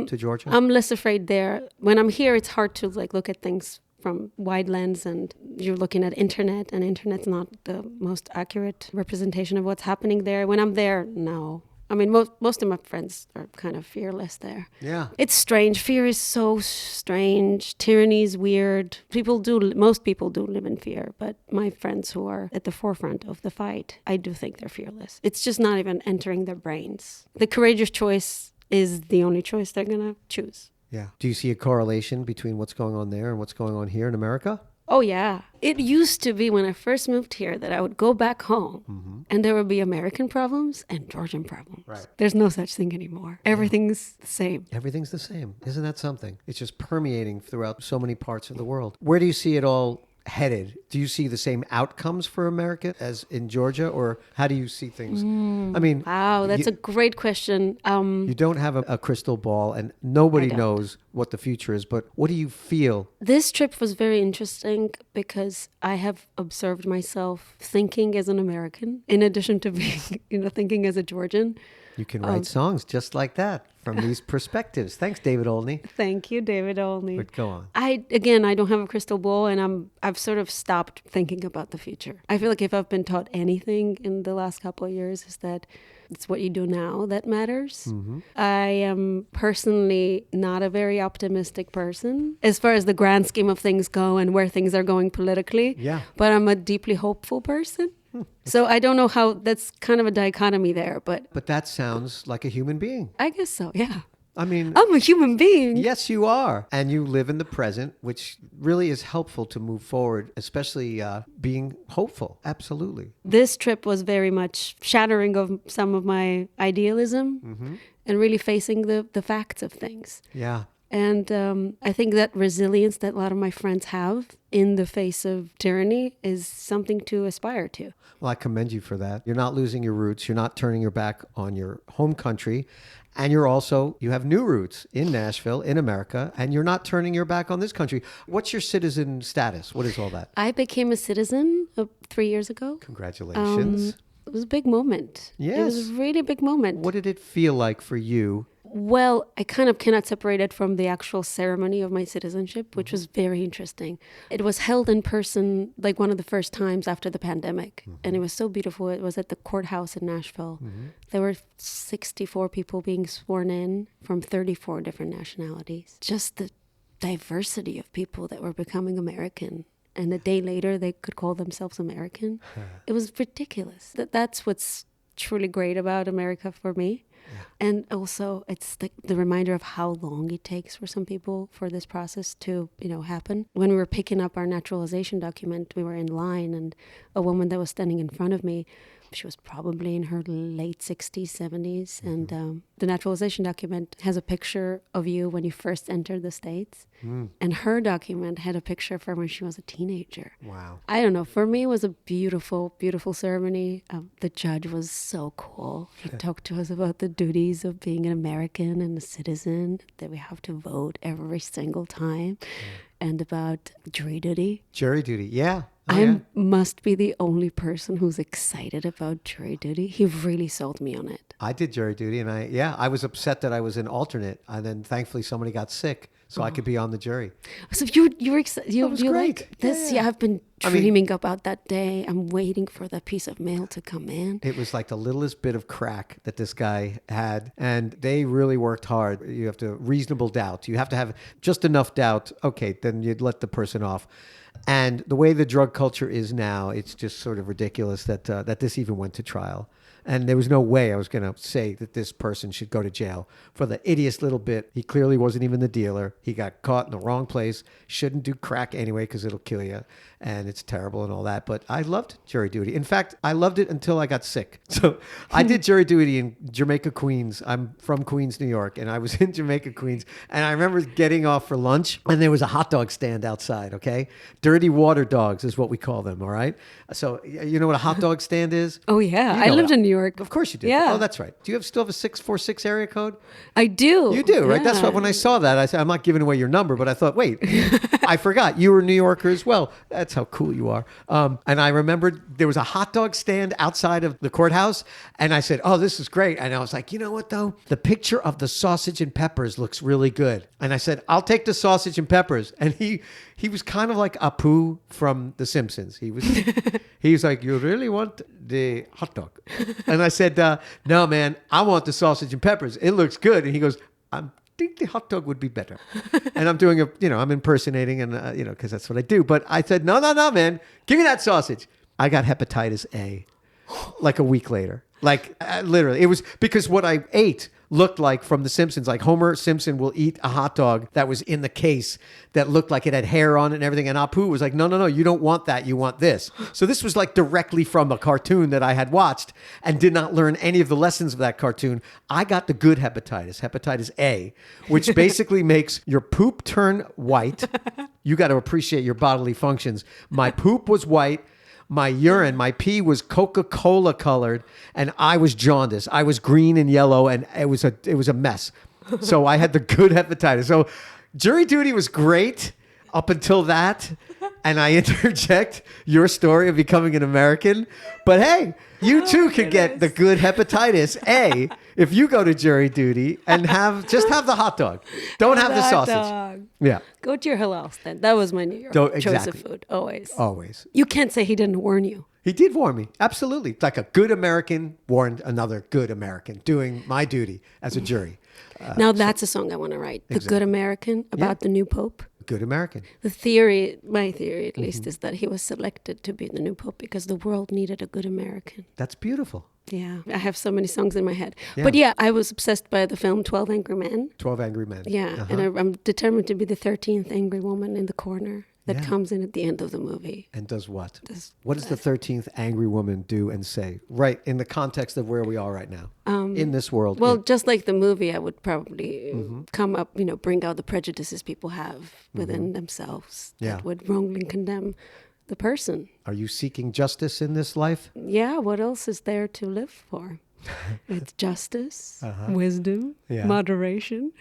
to Georgia? I'm less afraid there. When I'm here, it's hard to like look at things from wide lens, and you're looking at internet, and internet's not the most accurate representation of what's happening there. When I'm there, no. I mean, most of my friends are kind of fearless there. Yeah. It's strange. Fear is so strange. Tyranny is weird. Most people do live in fear, but my friends who are at the forefront of the fight, I do think they're fearless. It's just not even entering their brains. The courageous choice is the only choice they're going to choose. Yeah. Do you see a correlation between what's going on there and what's going on here in America? Oh, yeah. It used to be when I first moved here that I would go back home and there would be American problems and Georgian problems. Right. There's no such thing anymore. Everything's the same. Everything's the same. Isn't that something? It's just permeating throughout so many parts of the world. Where do you see it all headed? Do you see the same outcomes for America as in Georgia, or how do you see things? I mean, Wow, that's a great question. you don't have a crystal ball, and nobody I don't. knows what the future is, but what do you feel? This trip was very interesting because I have observed myself thinking as an American, in addition to being, thinking as a Georgian. You can write songs just like that from these perspectives. Thanks, David Olney. Thank you, David Olney. But go on. I don't have a crystal ball, and I've sort of stopped thinking about the future. I feel like if I've been taught anything in the last couple of years is that it's what you do now that matters. I am personally not a very optimistic person as far as the grand scheme of things go and where things are going politically. Yeah. But I'm a deeply hopeful person. So I don't know how, that's kind of a dichotomy there, but But that sounds like a human being. I guess so, yeah. I mean, I'm a human being. yes, you are. And you live in the present, which really is helpful to move forward, especially being hopeful. Absolutely. This trip was very much shattering of some of my idealism and really facing the facts of things. Yeah. And I think that resilience that a lot of my friends have in the face of tyranny is something to aspire to. Well, I commend you for that. You're not losing your roots. You're not turning your back on your home country. And you have new roots in Nashville, in America, and you're not turning your back on this country. What's your citizen status? What is all that? I became a citizen 3 years ago. Congratulations. It was a big moment. Yes. It was a really big moment. What did it feel like for you? Well, I kind of cannot separate it from the actual ceremony of my citizenship, which was very interesting. It was held in person, like one of the first times after the pandemic. And it was so beautiful. It was at the courthouse in Nashville. There were 64 people being sworn in from 34 different nationalities. Just the diversity of people that were becoming American. And a day later, they could call themselves American. It was ridiculous. That's what's truly great about America for me. Yeah. And also, it's the reminder of how long it takes for some people for this process to, happen. When we were picking up our naturalization document, we were in line, and a woman that was standing in front of me, she was probably in her late 60s, 70s. And the naturalization document has a picture of you when you first entered the States. And her document had a picture from when she was a teenager. Wow. I don't know. For me, it was a beautiful, beautiful ceremony. The judge was so cool. He talked to us about the duties of being an American and a citizen, that we have to vote every single time, and about jury duty. Jury duty, yeah. Oh, I yeah. must be the only person who's excited about jury duty. He really sold me on it. I did jury duty, and I was upset that I was an alternate, and then thankfully somebody got sick, so I could be on the jury. So you were excited. You was you great. like this? Yeah. I've been dreaming about that day. I'm waiting for that piece of mail to come in. It was like the littlest bit of crack that this guy had, and they really worked hard. You have to reasonable doubt. You have to have just enough doubt. Okay, then you'd let the person off. And the way the drug culture is now, it's just sort of ridiculous that that this even went to trial. And there was no way I was going to say that this person should go to jail for the idiot's little bit. He clearly wasn't even the dealer. He got caught in the wrong place. Shouldn't do crack anyway because it'll kill you. And it's terrible and all that. But I loved jury duty. In fact, I loved it until I got sick. So I did jury duty in Jamaica, Queens. I'm from Queens, New York. And I was in Jamaica, Queens. And I remember getting off for lunch. And there was a hot dog stand outside, okay? Dirty water dogs is what we call them, all right? So you know what a hot dog stand is? Oh, yeah. You I know lived it. in New York. Of course you did. Yeah. Oh, that's right. Do you still have a 646 area code? I do. You do, right? Yeah. That's what, when I saw that, I said, I'm not giving away your number, but I thought, wait, I forgot. You were a New Yorker as well. That's how cool you are. And I remembered there was a hot dog stand outside of the courthouse. And I said, oh, this is great. And I was like, you know what, though? The picture of the sausage and peppers looks really good. And I said, I'll take the sausage and peppers. And he was kind of like Apu from The Simpsons. He was like, you really want the hot dog? And I said, no, man, I want the sausage and peppers. It looks good. And he goes, I think the hot dog would be better. And I'm doing I'm impersonating and, because that's what I do. But I said, no, man, give me that sausage. I got hepatitis A like a week later. Like literally, it was because what I ate looked like from The Simpsons. Like Homer Simpson will eat a hot dog that was in the case that looked like it had hair on it and everything. And Apu was like, no, you don't want that. You want this. So this was like directly from a cartoon that I had watched and did not learn any of the lessons of that cartoon. I got the good hepatitis A, which basically makes your poop turn white. You got to appreciate your bodily functions. My poop was white. My urine, my pee was Coca-Cola colored, and I was jaundiced. I was green and yellow, and it was a mess. So I had the good hepatitis. So jury duty was great up until that, and I interject your story of becoming an American. But hey, you too could get the good hepatitis A if you go to jury duty and just have the hot dog. Don't have the Hot sausage. dog. Yeah. Go to your halal stand. That was my New York choice Exactly. of food. Always. Always. You can't say he didn't warn you. He did warn me. Absolutely. Like a good American warned another good American, doing my duty as a jury. Now that's a song I want to write. The Good American, about the new pope. Good American. The theory, my theory at least, is that he was selected to be the new pope because the world needed a good American. That's beautiful. Yeah, I have so many songs in my head. Yeah. But yeah, I was obsessed by the film 12 Angry Men. 12 Angry Men. Yeah, and I'm determined to be the 13th angry woman in the corner that comes in at the end of the movie. And does what? What does the 13th angry woman do and say? Right, in the context of where we are right now. In this world. Well, just like the movie, I would probably come up, bring out the prejudices people have within themselves that would wrongly condemn the person. Are you seeking justice in this life? Yeah, what else is there to live for? It's justice, wisdom, moderation.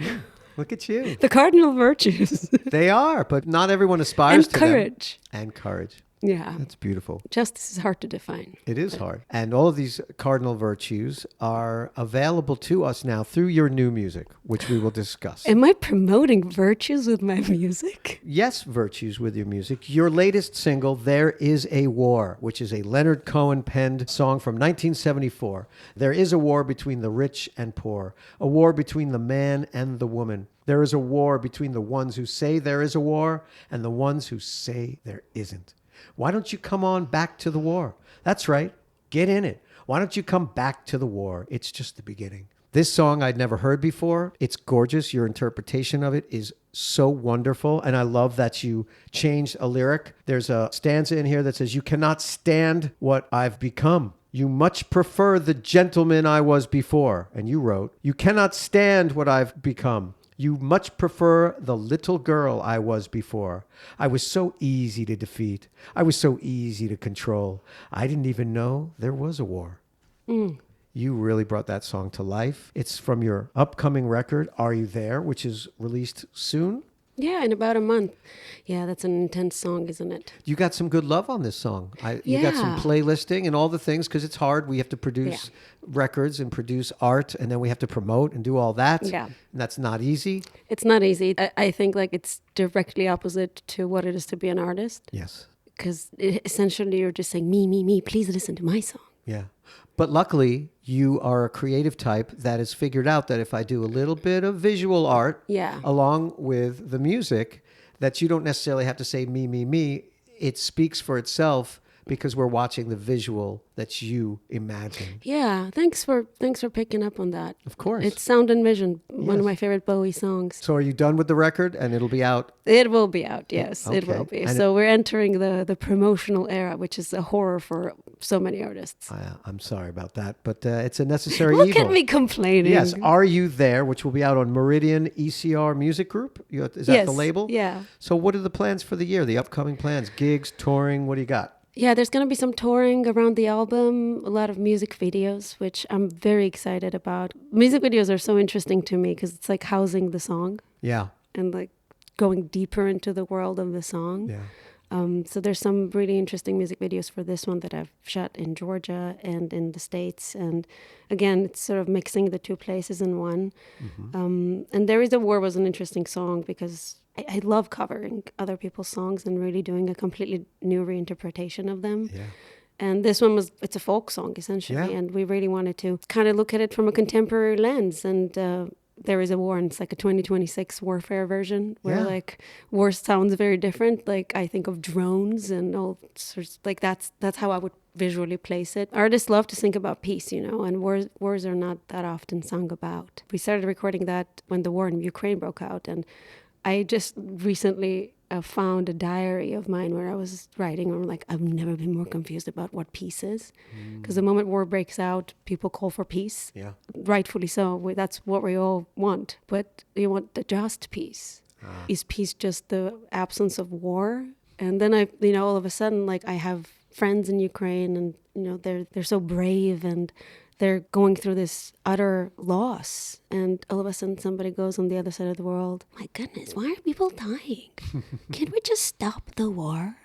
Look at you. The cardinal virtues. They are, but not everyone aspires And to courage. them. And courage. Yeah. That's beautiful. Justice is hard to define. It is hard. And all of these cardinal virtues are available to us now through your new music, which we will discuss. Am I promoting virtues with my music? Yes, virtues with your music. Your latest single, There Is a War, which is a Leonard Cohen penned song from 1974. There is a war between the rich and poor, a war between the man and the woman. There is a war between the ones who say there is a war and the ones who say there isn't. Why don't you come on back to the war? That's right. Get in it. Why don't you come back to the war? It's just the beginning. This song I'd never heard before. It's gorgeous. Your interpretation of it is so wonderful. And I love that you changed a lyric. There's a stanza in here that says, "You cannot stand what I've become. You much prefer the gentleman I was before." And you wrote, "You cannot stand what I've become. You much prefer the little girl I was before. I was so easy to defeat. I was so easy to control. I didn't even know there was a war." You really brought that song to life. It's from your upcoming record, Are You There?, which is released soon. Yeah, in about a month. Yeah, that's an intense song, isn't it? You got some good love on this song. You got some playlisting and all the things, because it's hard. We have to produce records and produce art, and then we have to promote and do all that. Yeah. And that's not easy. It's not easy. I think it's directly opposite to what it is to be an artist. Yes. Because essentially you're just saying, me, please listen to my song. Yeah. But luckily, you are a creative type that has figured out that if I do a little bit of visual art along with the music, that you don't necessarily have to say me. It speaks for itself because we're watching the visual that you imagine. Yeah, thanks for picking up on that. Of course. It's Sound and Vision, one of my favorite Bowie songs. So are you done with the record and it'll be out? It will be out, yes, it Okay. will be. And so we're entering the promotional era, which is a horror for so many artists. I'm sorry about that, but it's a necessary Look evil. at me complaining. Yes, Are You There?, which will be out on Meridian ECR Music Group. Is that the label? Yeah. So what are the plans for the year, the upcoming plans? Gigs, touring, what do you got? Yeah, there's going to be some touring around the album, a lot of music videos, which I'm very excited about. Music videos are so interesting to me because it's like housing the song Yeah. and like going deeper into the world of the song. Yeah. So there's some really interesting music videos for this one that I've shot in Georgia and in the States. And again, it's sort of mixing the two places in one. And There Is a War was an interesting song because I love covering other people's songs and really doing a completely new reinterpretation of them. Yeah. And this one it's a folk song essentially. Yeah. And we really wanted to kind of look at it from a contemporary lens. And There Is a War, and it's like a 2026 warfare version where like war sounds very different. Like I think of drones and all sorts, like that's how I would visually place it. Artists love to think about peace, and wars are not that often sung about. We started recording that when the war in Ukraine broke out, and I just recently found a diary of mine where I was writing, and I'm like, I've never been more confused about what peace is. Because the moment war breaks out, people call for peace. Yeah. Rightfully so. That's what we all want. But you want the just peace. Is peace just the absence of war? And then all of a sudden, like I have friends in Ukraine, and they're so brave, and they're going through this utter loss. And all of a sudden somebody goes on the other side of the world, my goodness, why are people dying? Can't we just stop the war?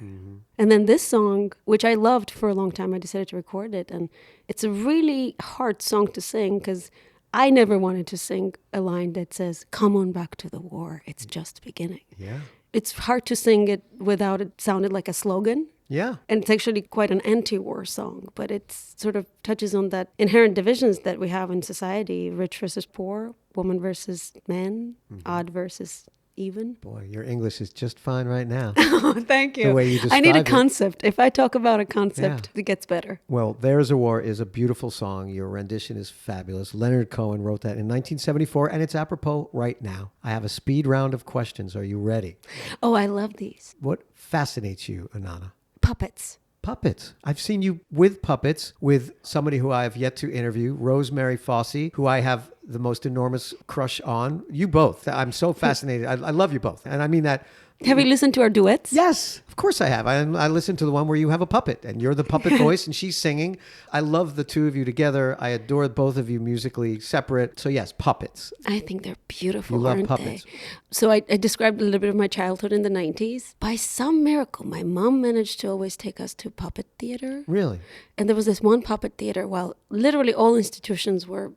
And then this song, which I loved for a long time, I decided to record it. And it's a really hard song to sing because I never wanted to sing a line that says, "Come on back to the war. It's just beginning." Yeah. It's hard to sing it without it sounding like a slogan. Yeah. And it's actually quite an anti-war song, but it sort of touches on that inherent divisions that we have in society, rich versus poor, woman versus man, odd versus even. Boy, your English is just fine right now. Oh, thank you. The way you I need a described it. concept. If I talk about a concept, it gets better. Well, There's a War is a beautiful song. Your rendition is fabulous. Leonard Cohen wrote that in 1974, and it's apropos right now. I have a speed round of questions. Are you ready? Oh, I love these. What fascinates you, Anana? Puppets. Puppets. I've seen you with puppets with somebody who I have yet to interview, Rosemary Fossey, who I have the most enormous crush on. You both. I'm so fascinated. I love you both. And I mean that. Have you listened to our duets? Yes, of course I have. I listened to the one where you have a puppet and you're the puppet voice and she's singing. I love the two of you together. I adore both of you musically separate. So yes, puppets. I think they're beautiful, You love aren't puppets. they? So I described a little bit of my childhood in the 90s. By some miracle, my mom managed to always take us to puppet theater. Really? And there was this one puppet theater while literally all institutions were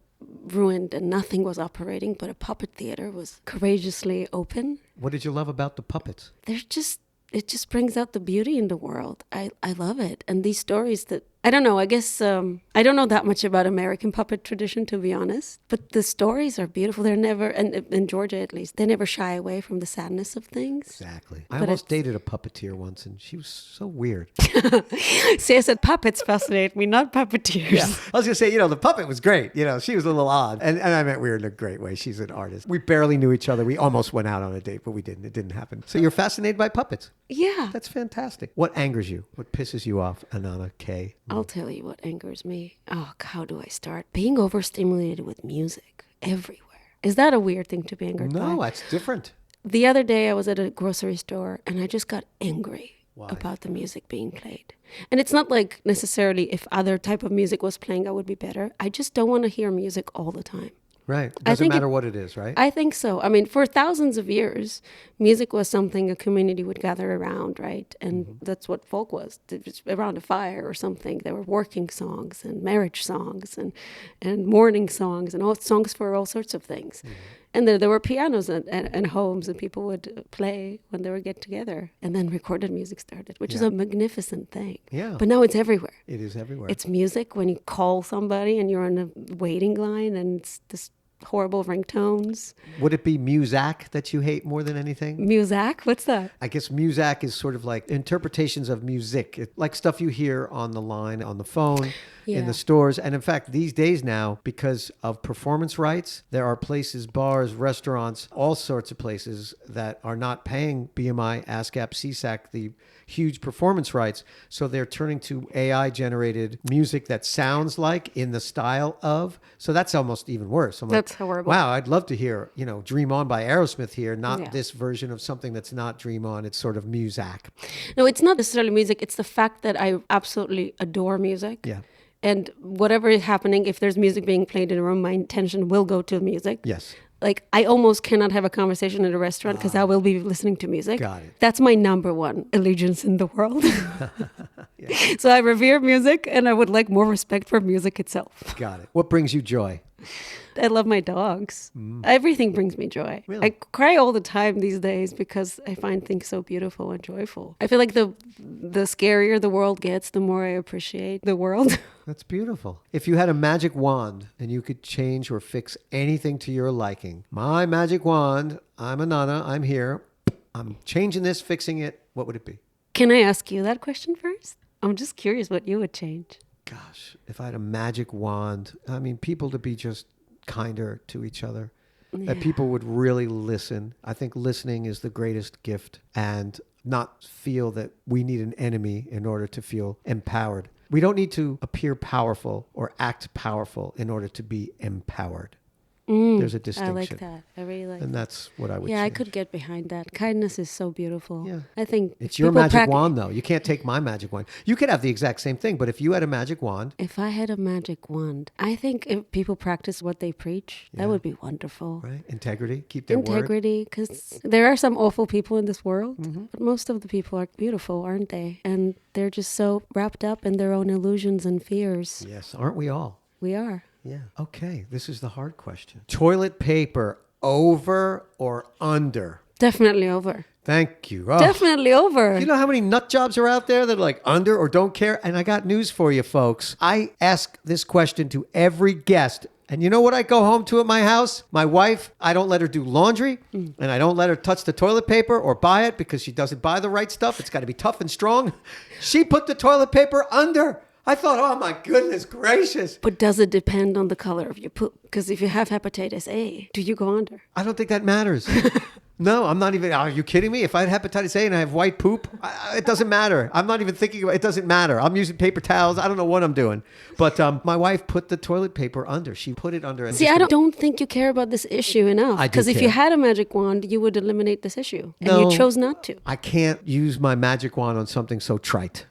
ruined and nothing was operating, but a puppet theater was courageously open. What did you love about the puppets? It just brings out the beauty in the world. I love it. And these stories that, I don't know, I guess I don't know that much about American puppet tradition, to be honest. But the stories are beautiful. They're never, and in Georgia at least, they never shy away from the sadness of things. Exactly. I But almost it's- dated a puppeteer once and she was so weird. See, I said puppets fascinate me, not puppeteers. Yeah. I was going to say, the puppet was great. She was a little odd. And I meant weird in a great way. She's an artist. We barely knew each other. We almost went out on a date, but we didn't. It didn't happen. So you're fascinated by puppets. Yeah. That's fantastic. What angers you? What pisses you off, Anana Kaye? I'll tell you what angers me. Oh, how do I start? Being overstimulated with music everywhere. Is that a weird thing to be angered by? No, that's different. The other day I was at a grocery store and I just got angry Why? about the music being played. And it's not like necessarily if other type of music was playing, I would be better. I just don't want to hear music all the time. Right. I Doesn't think matter what it is, right? I think so. I mean, for thousands of years, music was something a community would gather around, right? And that's what folk was. It was around a fire or something. There were working songs and marriage songs and mourning songs and all songs for all sorts of things. And there were pianos and homes and people would play when they would get together. And then recorded music started, which is a magnificent thing. Yeah. But now it's everywhere. It is everywhere. It's music when you call somebody and you're on a waiting line and it's this horrible ringtones. Would it be muzak that you hate more than anything? Muzak? What's that? I guess muzak is sort of like interpretations of music, like stuff you hear on the line, on the phone, in Yeah. the stores. And in fact, these days now, because of performance rights, there are places, bars, restaurants, all sorts of places that are not paying BMI, ASCAP, CSAC, the huge performance rights. So they're turning to AI generated music that sounds like in the style of. So that's almost even worse. I'm like, That's horrible. wow, I'd love to hear, Dream On by Aerosmith here, not Yeah. this version of something that's not Dream On. It's sort of muzak. No, it's not necessarily music. It's the fact that I absolutely adore music. Yeah. And whatever is happening, if there's music being played in a room, my intention will go to music. Yes. Like, I almost cannot have a conversation at a restaurant because I will be listening to music. Got it. That's my number one allegiance in the world. So I revere music and I would like more respect for music itself. Got it. What brings you joy? I love my dogs. Everything brings me joy. Really? I cry all the time these days because I find things so beautiful and joyful. I feel like the scarier the world gets, the more I appreciate the world. That's beautiful. If you had a magic wand and you could change or fix anything to your liking, my magic wand, I'm Anana, I'm here, I'm changing this, fixing it, what would it be? Can I ask you that question first? I'm just curious what you would change. Gosh, if I had a magic wand, people to be just kinder to each other, that people would really listen. I think listening is the greatest gift, and not feel that we need an enemy in order to feel empowered. We don't need to appear powerful or act powerful in order to be empowered. There's a distinction. I like that. I really like And that. that's what I would Yeah, I change. could get behind that. Kindness is so beautiful. Yeah. I think It's your people magic wand, though. You can't take my magic wand. You could have the exact same thing, but if you had a magic wand, If I had a magic wand, I think if people practice what they preach, that would be wonderful. right? Integrity, keep their word. Integrity, because there are some awful people in this world, Mm-hmm. but most of the people are beautiful, aren't they? And they're just so wrapped up in their own illusions and fears. Yes, aren't we all? We are. Yeah. Okay. This is the hard question. Toilet paper, over or under? Definitely over. Thank you. Oh. Definitely over. You know how many nut jobs are out there that are like under or don't care? And I got news for you, folks. I ask this question to every guest. And you know what I go home to at my house? My wife, I don't let her do laundry and I don't let her touch the toilet paper or buy it because she doesn't buy the right stuff. It's got to be tough and strong. She put the toilet paper under. I thought, oh my goodness gracious. But does it depend on the color of your poop? Because if you have hepatitis A, do you go under? I don't think that matters. No, I'm not even. Are you kidding me? If I had hepatitis A and I have white poop, it doesn't matter. I'm not even thinking about it. It doesn't matter. I'm using paper towels. I don't know what I'm doing. But my wife put the toilet paper under. She put it under. And See, I don't think you care about this issue enough. I do Because if care. you had a magic wand, you would eliminate this issue. And No. you chose not to. I can't use my magic wand on something so trite.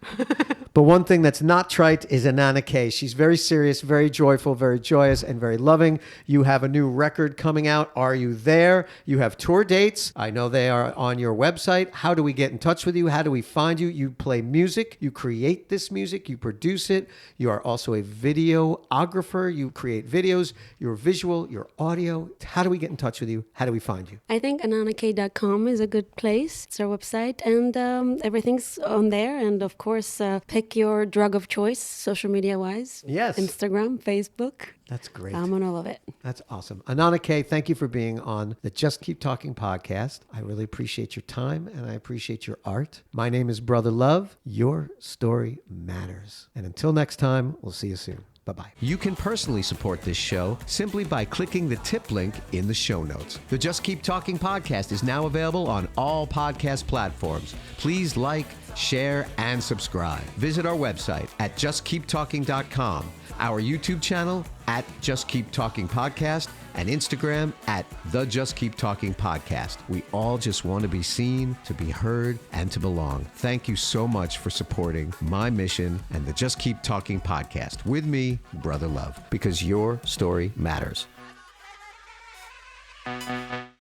But one thing that's not trite is Anana Kaye. She's very serious, very joyful, very joyous, and very loving. You have a new record coming out. Are you there? You have tour dates. I know they are on your website. How do we get in touch with you? How do we find you? You play music. You create this music. You produce it. You are also a videographer. You create videos. You're visual. You're audio. How do we get in touch with you? How do we find you? I think ananakaye.com is a good place. It's our website, and everything's on there. And of course, pick your drug of choice, social media wise. Yes. Instagram, Facebook. That's great. I'm on all of it. That's awesome. Anana Kaye, thank you for being on the Just Keep Talking podcast. I really appreciate your time and I appreciate your art. My name is Brother Love. Your story matters. And until next time, we'll see you soon. Bye-bye. You can personally support this show simply by clicking the tip link in the show notes. The Just Keep Talking podcast is now available on all podcast platforms. Please like, share, and subscribe. Visit our website at justkeeptalking.com, our YouTube channel at Just Keep Talking Podcast, and Instagram at The Just Keep Talking Podcast. We all just want to be seen, to be heard, and to belong. Thank you so much for supporting my mission and the Just Keep Talking Podcast with me, Brother Love, because your story matters.